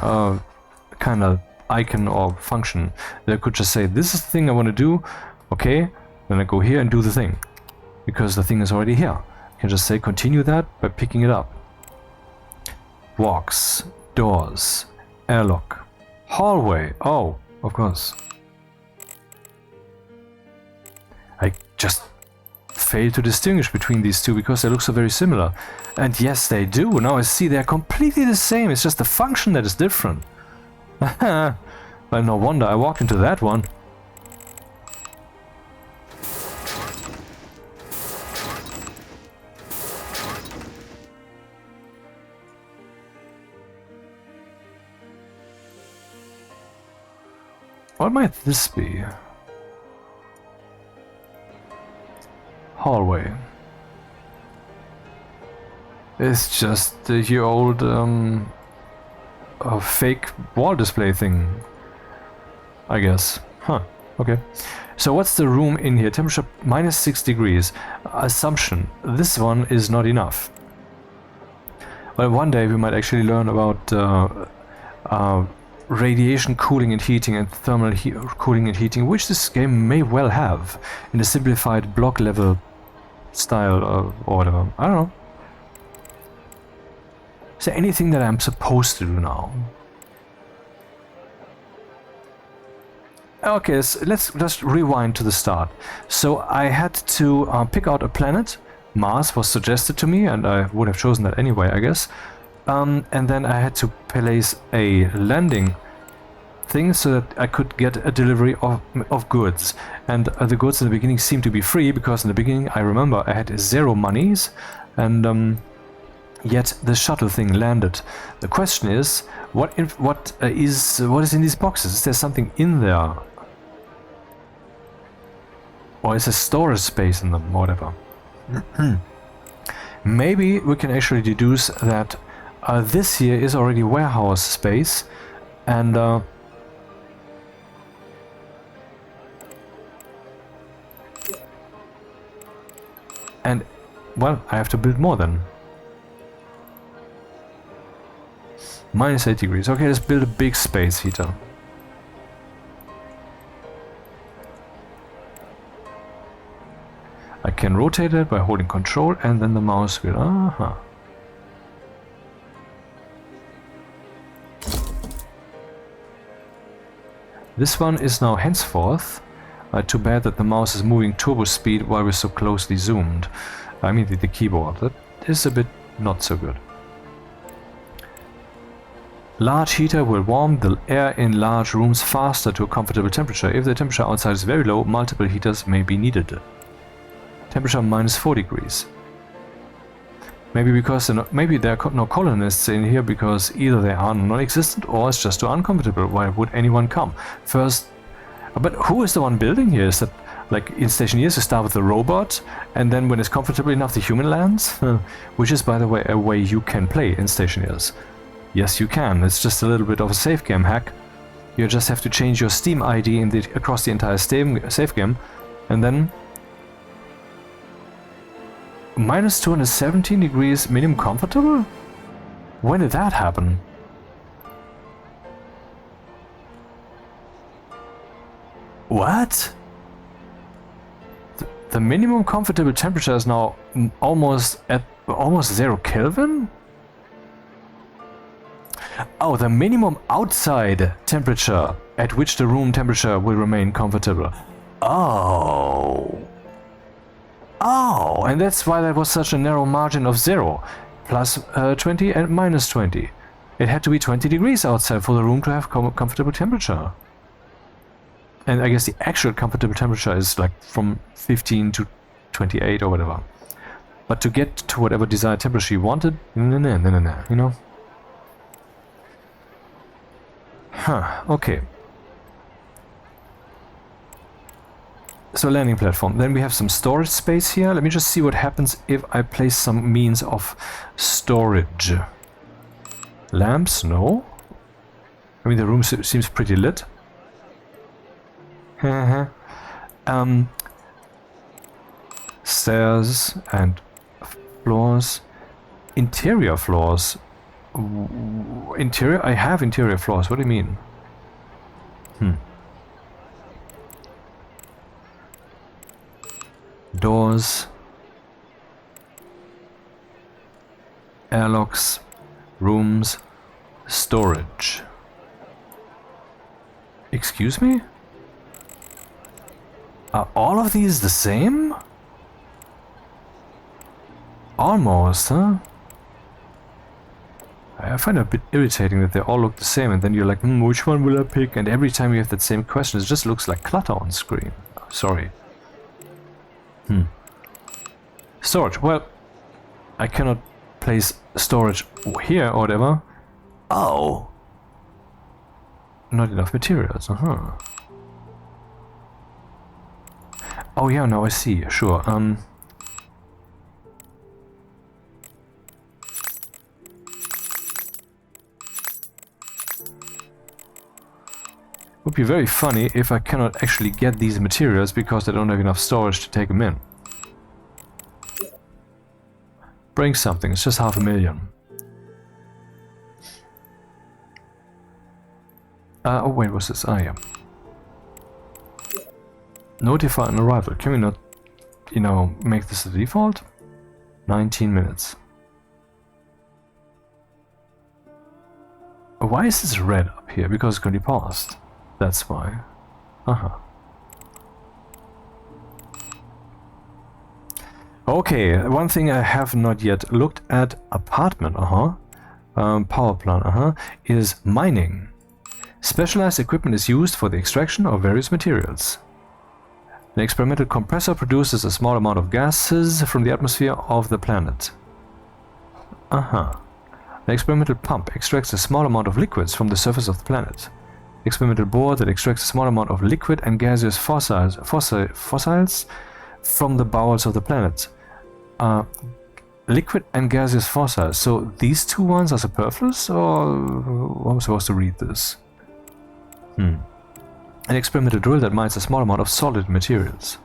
kind of icon or function that I could just say, this is the thing I want to do, okay, then I go here and do the thing, because the thing is already here. I can just say continue that by picking it up. Walks, doors, airlock, hallway, oh, of course. I just fail to distinguish between these two because they look so very similar. And yes, they do. Now I see they're completely the same. It's just the function that is different. Well, no wonder I walked into that one. What might this be? Hallway. It's just your old fake wall display thing, I guess. Huh, okay. So what's the room in here? Temperature -6 degrees. Assumption, this one is not enough. Well, one day we might actually learn about radiation cooling and heating and thermal cooling and heating, which this game may well have in a simplified block level style or whatever. I don't know. Is there anything that I'm supposed to do now? Okay, let's just rewind to the start. So I had to pick out a planet. Mars was suggested to me, and I would have chosen that anyway, I guess. And then I had to place a landing thing so that I could get a delivery of goods. And the goods in the beginning seemed to be free, because in the beginning I remember I had 0 monies, and yet the shuttle thing landed. The question is, what is in these boxes? Is there something in there? Or is there storage space in them, or whatever? Maybe we can actually deduce that this here is already warehouse space, and well, I have to build more then. -8 degrees. Okay, let's build a big space heater. I can rotate it by holding control and then the mouse wheel. Aha. This one is now henceforth. Too bad that the mouse is moving turbo speed while we're so closely zoomed. I mean the keyboard. That is a bit not so good. Large heater will warm the air in large rooms faster to a comfortable temperature. If the temperature outside is very low, multiple heaters may be needed. Temperature -4 degrees. Maybe because maybe there are no colonists in here because either they are non-existent or it's just too uncomfortable. Why would anyone come? First, but who is the one building here? Is that like in Stationeers you start with the robot and then when it's comfortable enough the human lands? Which is, by the way, a way you can play in Stationeers. Yes, you can. It's just a little bit of a save game hack. You just have to change your Steam ID across the entire save game, and then -217 degrees minimum comfortable? When did that happen? What? The minimum comfortable temperature is now almost 0 Kelvin? Oh, the minimum outside temperature at which the room temperature will remain comfortable. Oh. Oh, and that's why there was such a narrow margin of 0. +20 and -20. It had to be 20 degrees outside for the room to have comfortable temperature. And I guess the actual comfortable temperature is like from 15 to 28 or whatever. But to get to whatever desired temperature you wanted, no, you know? Huh, okay. So landing platform. Then we have some storage space here. Let me just see what happens if I place some means of storage. Lamps? No. I mean, the room seems pretty lit. Stairs and floors. Interior floors. Interior? I have interior floors. What do you mean? Doors. Airlocks. Rooms. Storage. Excuse me? Are all of these the same? Almost, huh? I find it a bit irritating that they all look the same, and then you're like, which one will I pick? And every time you have that same question, it just looks like clutter on screen. Sorry. Storage. Well, I cannot place storage here or whatever. Oh. Not enough materials, Oh yeah, now I see. Sure. Would be very funny if I cannot actually get these materials because I don't have enough storage to take them in. Bring something. It's just 500,000. Oh wait, what's this? Ah, yeah. Notify an arrival. Can we not, you know, make this the default? 19 minutes. Why is this red up here? Because it's going to be paused. That's why. Okay, one thing I have not yet looked at, apartment, power plant, is mining. Specialized equipment is used for the extraction of various materials. An experimental compressor produces a small amount of gases from the atmosphere of the planet. An experimental pump extracts a small amount of liquids from the surface of the planet. Experimental bore that extracts a small amount of liquid and gaseous fossils from the bowels of the planet. Liquid and gaseous fossils. So these two ones are superfluous, or am I supposed to read this? An experimental drill that mines a small amount of solid materials.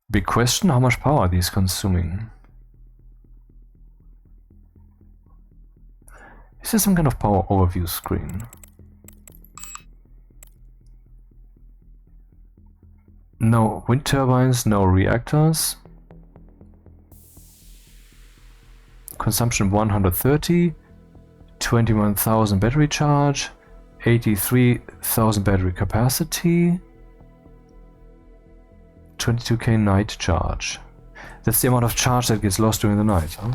Big question, how much power are these consuming? Is there some kind of power overview screen? No wind turbines, no reactors. Consumption 130, 21,000 battery charge, 83,000 battery capacity, 22k night charge. That's the amount of charge that gets lost during the night, huh?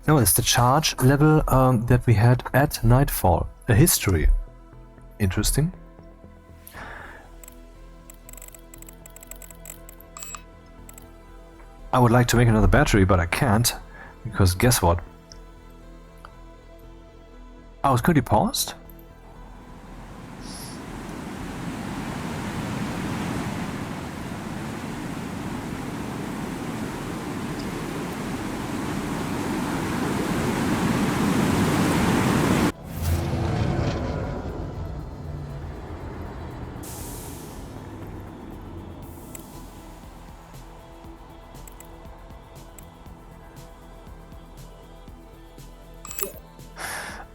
No, it's the charge level that we had at nightfall. A history. Interesting. I would like to make another battery, but I can't, because guess what? Oh, it's currently paused?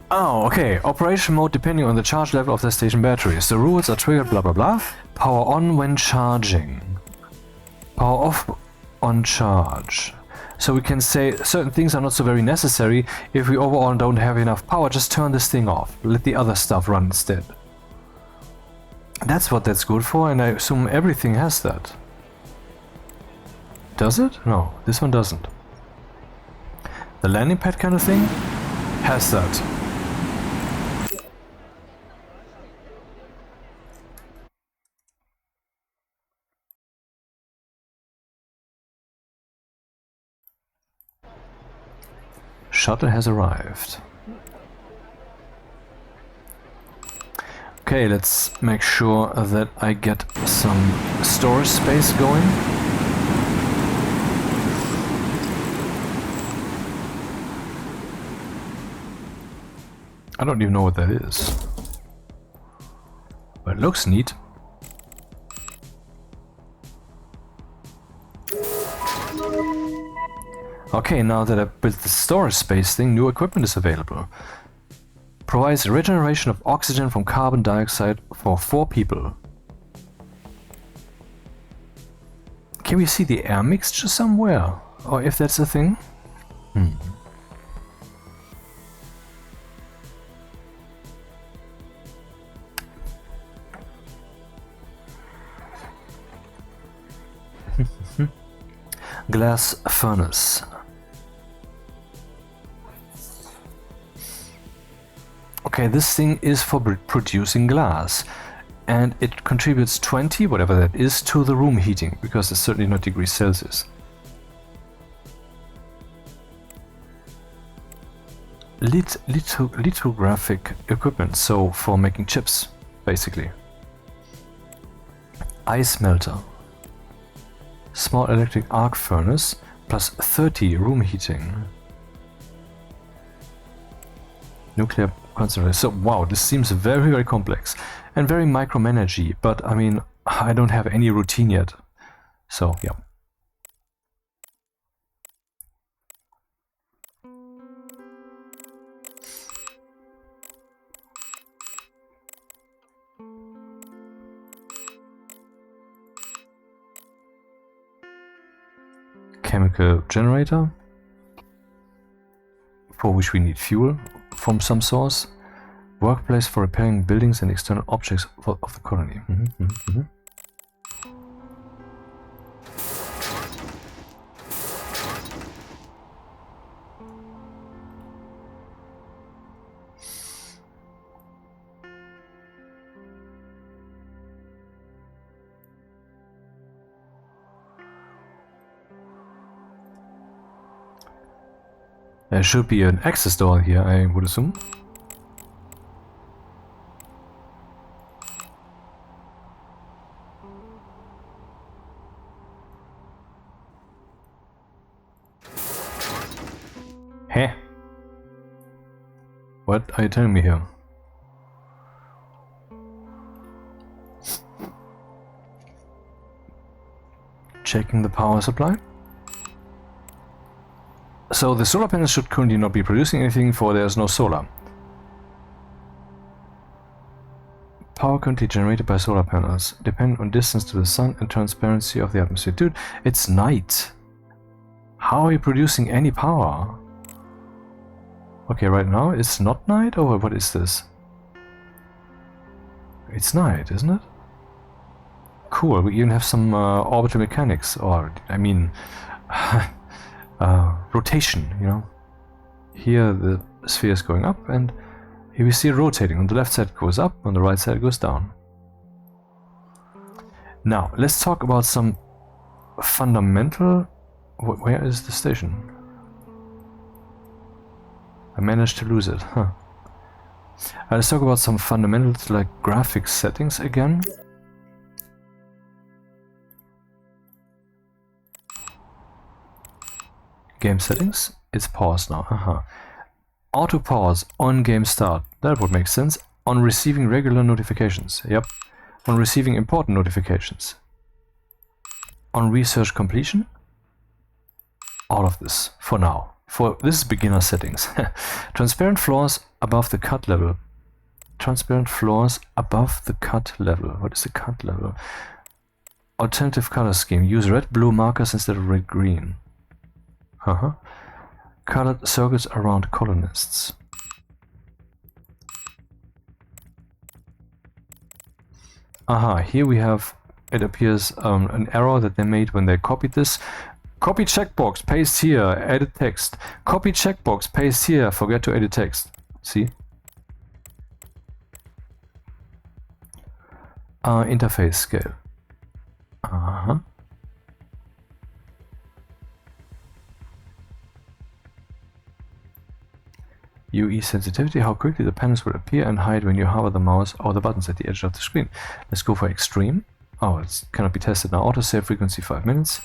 Oh, okay. Operation mode depending on the charge level of the station batteries. The rules are triggered blah blah blah. Power on when charging. Power off on charge. So we can say certain things are not so very necessary. If we overall don't have enough power, just turn this thing off. Let the other stuff run instead. That's what that's good for, and I assume everything has that. Does it? No, this one doesn't. The landing pad kind of thing has that. Shuttle has arrived. Okay, let's make sure that I get some storage space going. I don't even know what that is, but it looks neat. Okay, now that I built the storage space thing, new equipment is available. Provides regeneration of oxygen from carbon dioxide for 4 people. Can we see the air mixture somewhere? Or if that's a thing? Glass furnace. Okay, this thing is for producing glass, and it contributes 20, whatever that is, to the room heating, because it's certainly not degrees Celsius. Lithographic equipment, so for making chips, basically. Ice melter. Small electric arc furnace, plus 30 room heating. Nuclear concentrator. So, wow, this seems very, very complex and very micromanagey, but I mean, I don't have any routine yet. So, yeah. Chemical generator, for which we need fuel from some source. Workplace for repairing buildings and external objects of the colony. There should be an access door here, I would assume. Heh? What are you telling me here? Checking the power supply. So the solar panels should currently not be producing anything, for there's no solar. Power currently generated by solar panels depend on distance to the sun and transparency of the atmosphere. Dude, it's night. How are you producing any power? Okay, right now it's not night, or what is this? It's night, isn't it? Cool, we even have some orbital mechanics, or I mean rotation, you know. Here the sphere is going up, and here we see it rotating. On the left side it goes up, on the right side it goes down. Now, let's talk about some fundamental... Where is the station? I managed to lose it, huh. Let's talk about some fundamentals like graphics settings again. Game settings, it's paused now, Auto pause on game start, that would make sense. On receiving regular notifications, yep. On receiving important notifications. On research completion. All of this, for now. This is beginner settings. Transparent floors above the cut level. Transparent floors above the cut level. What is the cut level? Alternative color scheme. Use red, blue markers instead of red, green. Colored circles around colonists. Here we have, it appears, an error that they made when they copied this. Copy checkbox, paste here, edit text. Copy checkbox, paste here, forget to edit text. See? Interface scale. UE sensitivity, how quickly the panels will appear and hide when you hover the mouse or the buttons at the edge of the screen. Let's go for extreme. Oh, it cannot be tested now. Autosave frequency 5 minutes.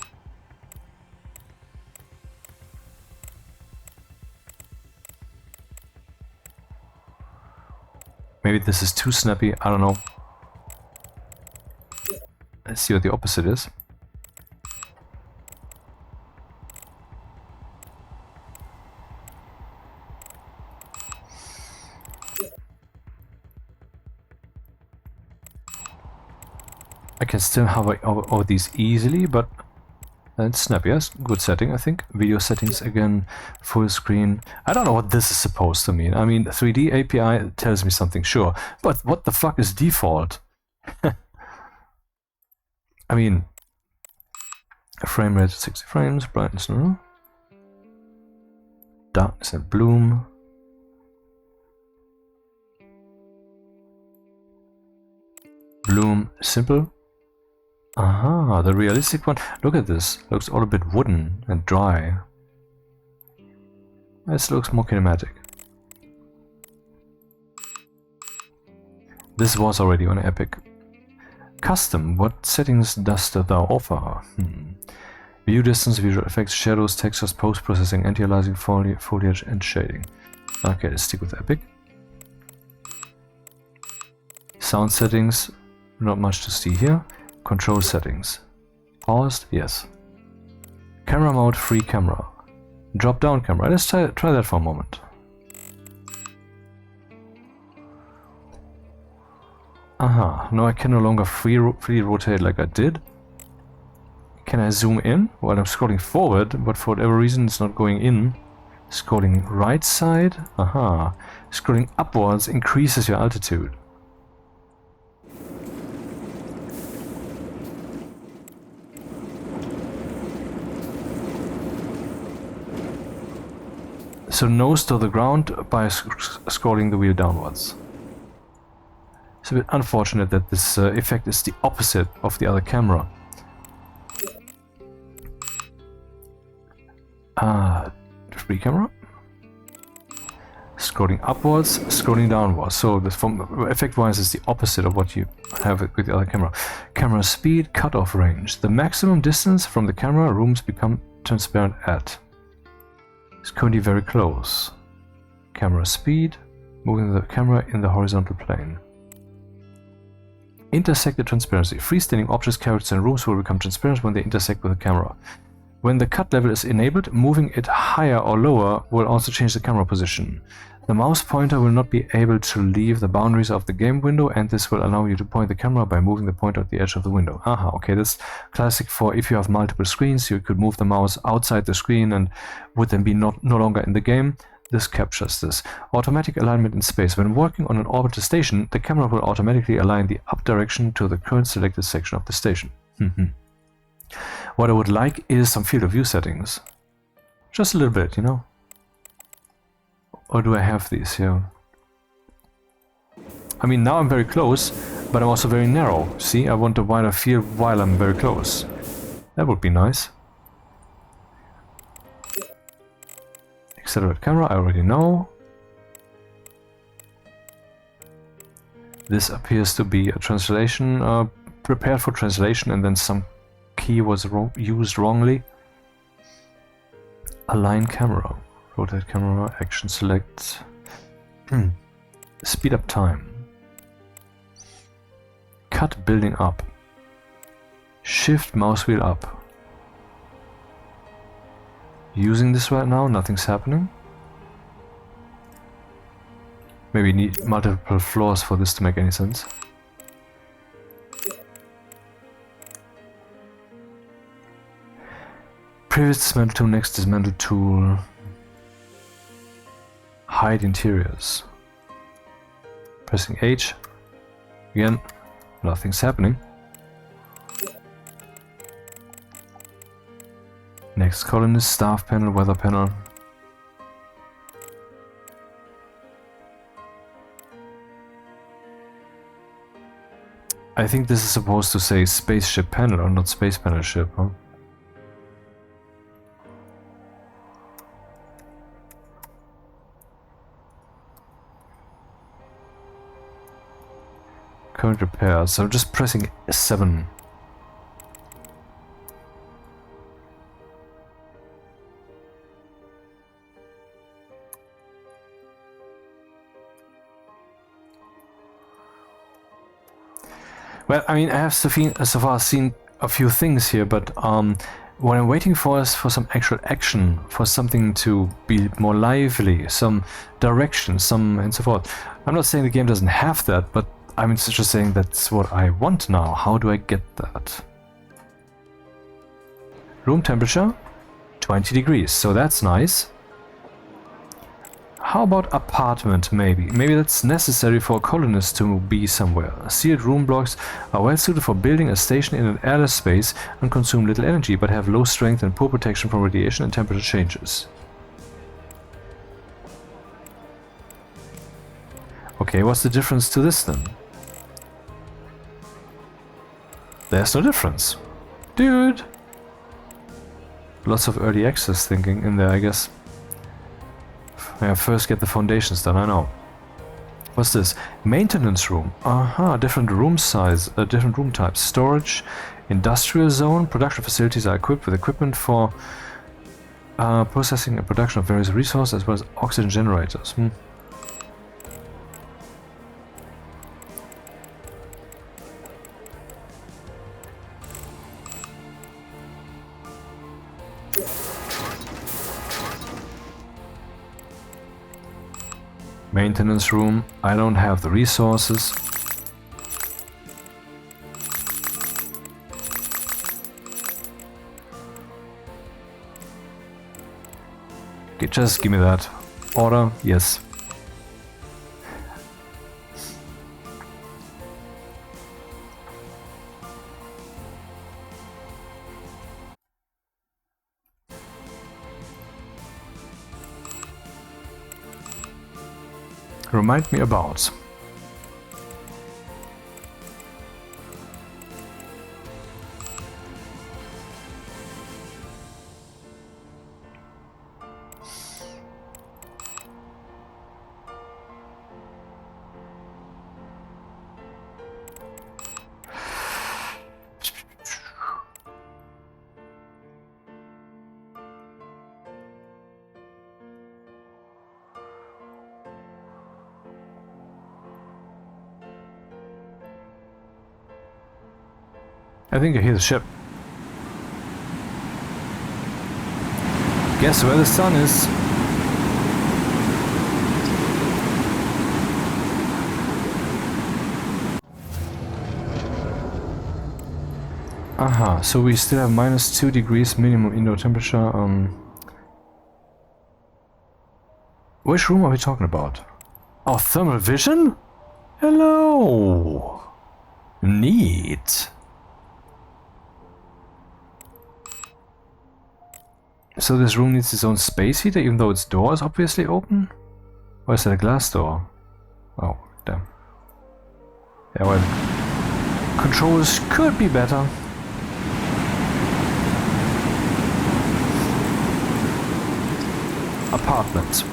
Maybe this is too snappy, I don't know. Let's see what the opposite is. I can still hover over these easily, but it's snappy. Yes, good setting, I think. Video settings again, full screen. I don't know what this is supposed to mean. I mean, 3D API tells me something, sure, but what the fuck is default? I mean, Frame rate 60 frames, brightness no. Darkness and bloom. Bloom simple. Aha, the realistic one. Look at this. Looks all a bit wooden and dry. This looks more kinematic. This was already on Epic. Custom. What settings dost thou offer? View distance, visual effects, shadows, textures, post-processing, anti-aliasing, foliage, and shading. Okay, let's stick with Epic. Sound settings. Not much to see here. Control settings. Paused? Yes. Camera mode, free camera. Drop down camera. Let's try that for a moment. Aha, no, I can no longer freely rotate like I did. Can I zoom in? Well, I'm scrolling forward, but for whatever reason it's not going in. Scrolling right side? Aha. Scrolling upwards increases your altitude. So nose to the ground by scrolling the wheel downwards. It's a bit unfortunate that this effect is the opposite of the other camera. Free camera. Scrolling upwards, scrolling downwards. So this effect-wise is the opposite of what you have with the other camera. Camera speed, cutoff range. The maximum distance from the camera rooms become transparent at. It's currently very close. Camera speed, moving the camera in the horizontal plane. Intersected transparency. Freestanding objects, characters, and rooms will become transparent when they intersect with the camera. When the cut level is enabled, moving it higher or lower will also change the camera position. The mouse pointer will not be able to leave the boundaries of the game window, and this will allow you to point the camera by moving the pointer at the edge of the window. Aha, okay, that's classic for if you have multiple screens, you could move the mouse outside the screen and would then be no longer in the game. This captures this. Automatic alignment in space. When working on an orbital station, the camera will automatically align the up direction to the current selected section of the station. What I would like is some field of view settings. Just a little bit, you know? Or do I have these here? I mean, now I'm very close, but I'm also very narrow. See, I want a wider field while I'm very close. That would be nice. Accelerate camera, I already know. This appears to be a translation, prepared for translation, and then some key was used wrongly. Align camera. Rotate camera, action select. Speed up time. Cut building up. Shift mouse wheel up. Using this right now, nothing's happening. Maybe need multiple floors for this to make any sense. Previous dismantle tool, next dismantle tool. Hide interiors. Pressing H. Again, nothing's happening. Next colonist, staff panel, weather panel. I think this is supposed to say spaceship panel or not space panel ship, huh? Current repair, so just pressing 7. Well, I mean, I have so far seen a few things here, but what I'm waiting for is for some actual action, for something to be more lively, some direction, and so forth. I'm not saying the game doesn't have that, but I'm just saying that's what I want now. How do I get that? Room temperature, 20 degrees, so that's nice. How about apartment, maybe? Maybe that's necessary for colonists to be somewhere. Sealed room blocks are well suited for building a station in an airless space and consume little energy, but have low strength and poor protection from radiation and temperature changes. Okay, what's the difference to this then? There's no difference. Dude! Lots of early access thinking in there, I guess. Yeah, first get the foundations done, I know. What's this? Maintenance room. Aha, different room size, different room types. Storage, industrial zone. Production facilities are equipped with equipment for processing and production of various resources as well as oxygen generators. Maintenance room. I don't have the resources. Okay, just give me that. Order, yes. Remind me about. I think I hear the ship. Guess where the sun is? Aha, so we still have -2 degrees minimum indoor temperature. Which room are we talking about? Oh, thermal vision? Hello! Neat! So this room needs its own space heater, even though its door is obviously open? Or is that a glass door? Oh, damn. Yeah, well, controls could be better. Apartment.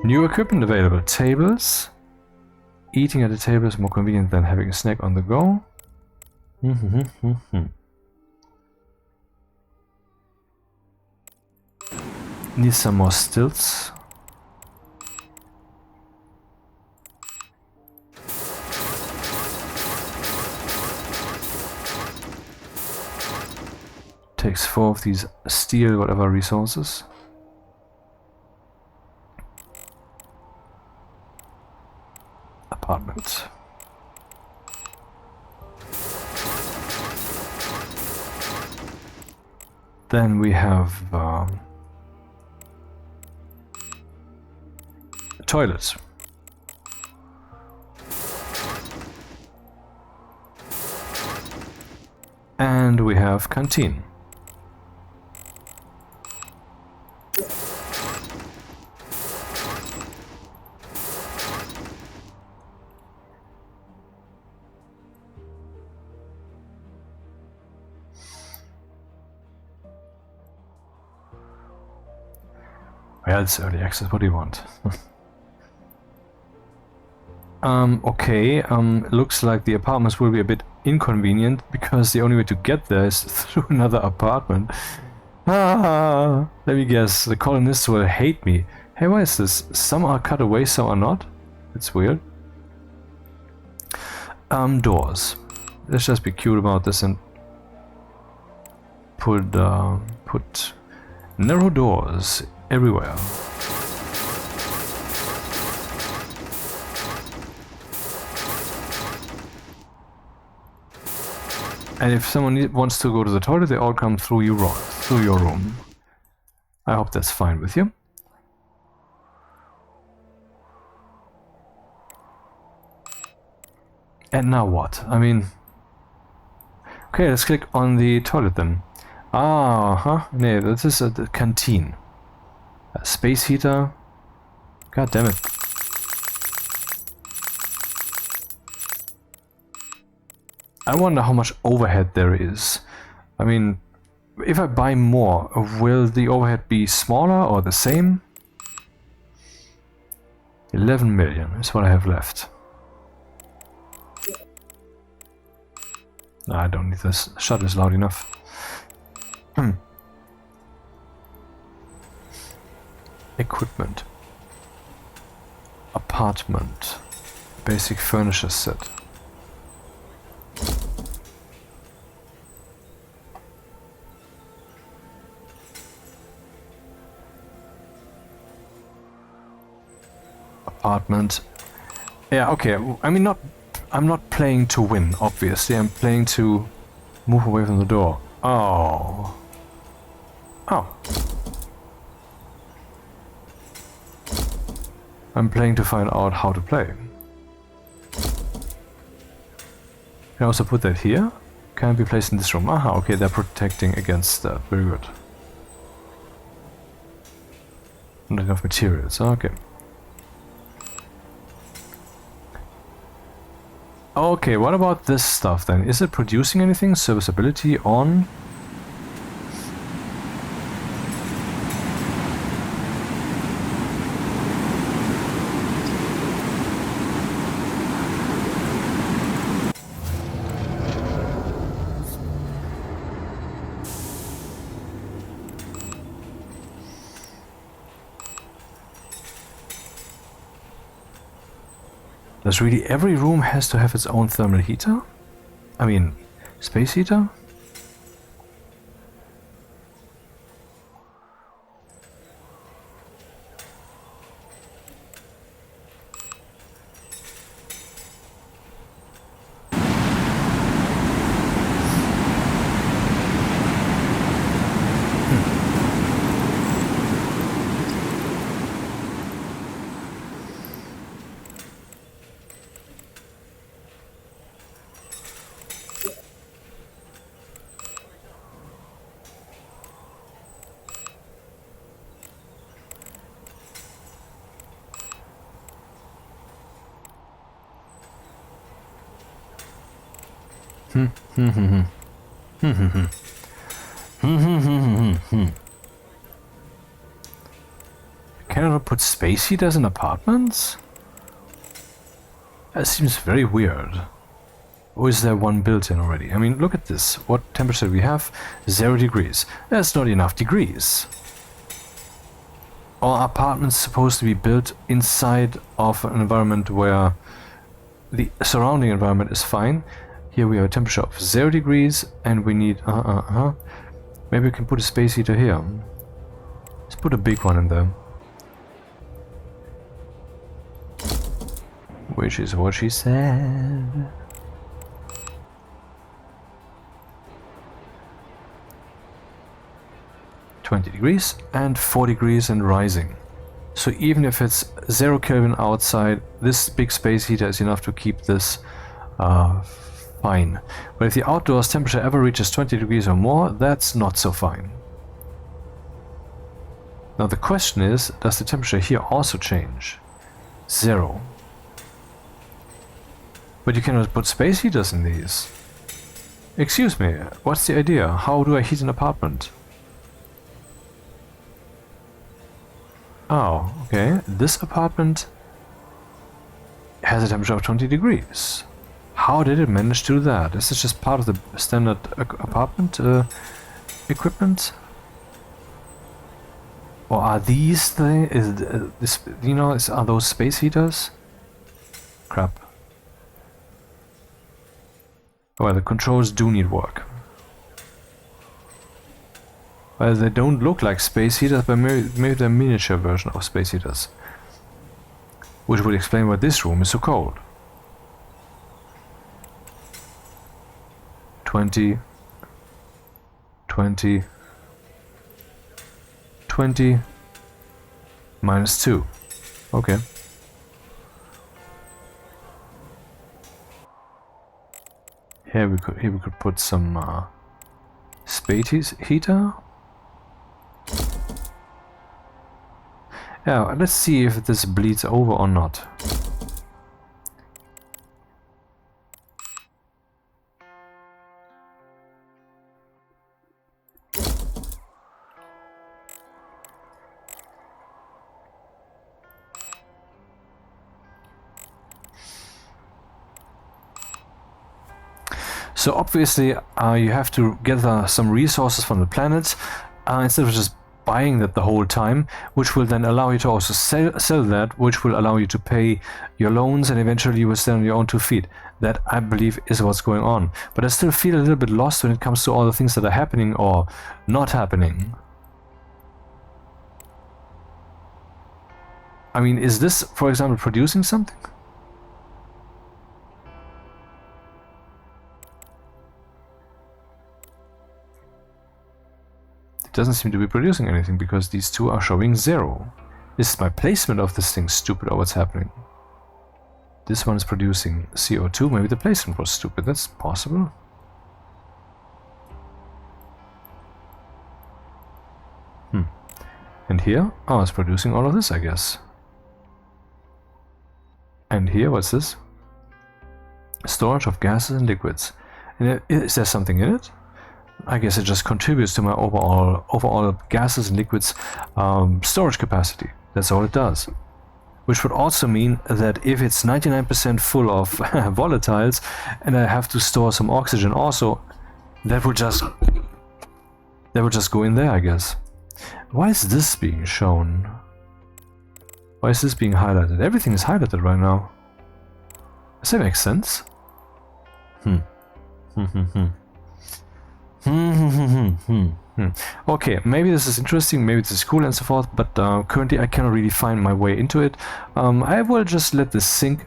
New equipment available. Tables. Eating at the table is more convenient than having a snack on the go. Need some more stilts. Takes 4 of these steel whatever resources. Apartment. Then we have toilets. And we have canteen. Well, it's early access, what do you want? Okay, looks like the apartments will be a bit inconvenient because the only way to get there is through another apartment. Let me guess, the colonists will hate me. Hey, why is this? Some are cut away, some are not? It's weird. Doors. Let's just be cute about this and put narrow doors everywhere. And if someone wants to go to the toilet, they all come through your room. I hope that's fine with you. And now what? I mean... Okay, let's click on the toilet then. Nee, this is a canteen. A space heater. God damn it. I wonder how much overhead there is. I mean, if I buy more, will the overhead be smaller or the same? 11 million is what I have left. No, I don't need this. Shut is loud enough. Equipment. Apartment. Basic furniture set. Apartment. Yeah, okay. I mean, I'm not playing to win, obviously. I'm playing to move away from the door. Oh. Oh. I'm playing to find out how to play. Can I also put that here? Can it be placed in this room? Aha, okay, they're protecting against that. Very good. Not enough materials. Okay. Okay, what about this stuff then? Is it producing anything? Serviceability on? Does really every room has to have its own thermal heater? I mean, space heater? Can I put space heaters in apartments? That seems very weird. Or is there one built in already? I mean, look at this. What temperature do we have? 0 degrees. That's not enough degrees. Are apartments supposed to be built inside of an environment where the surrounding environment is fine? Here we have a temperature of 0 degrees and we need... Maybe we can put a space heater here. Let's put a big one in there. Which is what she said. $20 and 4 degrees and rising. So even if it's 0 Kelvin outside, this big space heater is enough to keep this fine. But if the outdoors temperature ever reaches 20 degrees or more, that's not so fine. Now the question is, does the temperature here also change? 0. But you cannot put space heaters in these. Excuse me, what's the idea? How do I heat an apartment? Oh, okay. This apartment has a temperature of 20 degrees. How did it manage to do that? Is this just part of the standard apartment equipment? Or are these things? Are those space heaters? Crap. Well, the controls do need work. Well, they don't look like space heaters, but maybe they're a miniature version of space heaters. Which would explain why this room is so cold. 20, 20, 20, minus 2. Okay. Here we could put some space heater. Yeah, let's see if this bleeds over or not. So obviously you have to gather some resources from the planets instead of just buying that the whole time, which will then allow you to also sell that, which will allow you to pay your loans, and eventually you will stand on your own 2 feet. That, I believe, is what's going on. But I still feel a little bit lost when it comes to all the things that are happening or not happening. I mean, is this, for example, producing something? It doesn't seem to be producing anything because these two are showing 0. Is my placement of this thing stupid or what's happening? This one is producing CO2. Maybe the placement was stupid. That's possible. And here? Oh, it's producing all of this, I guess. And here, what's this? Storage of gases and liquids. And is there something in it? I guess it just contributes to my overall gases and liquids storage capacity. That's all it does. Which would also mean that if it's 99% full of volatiles and I have to store some oxygen also, that would just go in there, I guess. Why is this being shown? Why is this being highlighted? Everything is highlighted right now. Does that make sense? Okay, maybe this is interesting, maybe this is cool and so forth, but currently I cannot really find my way into it. I will just let this sink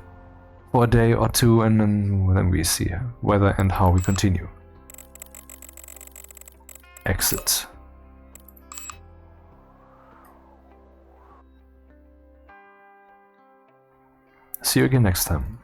for a day or two, and then we see whether and how we continue. Exit. See you again next time.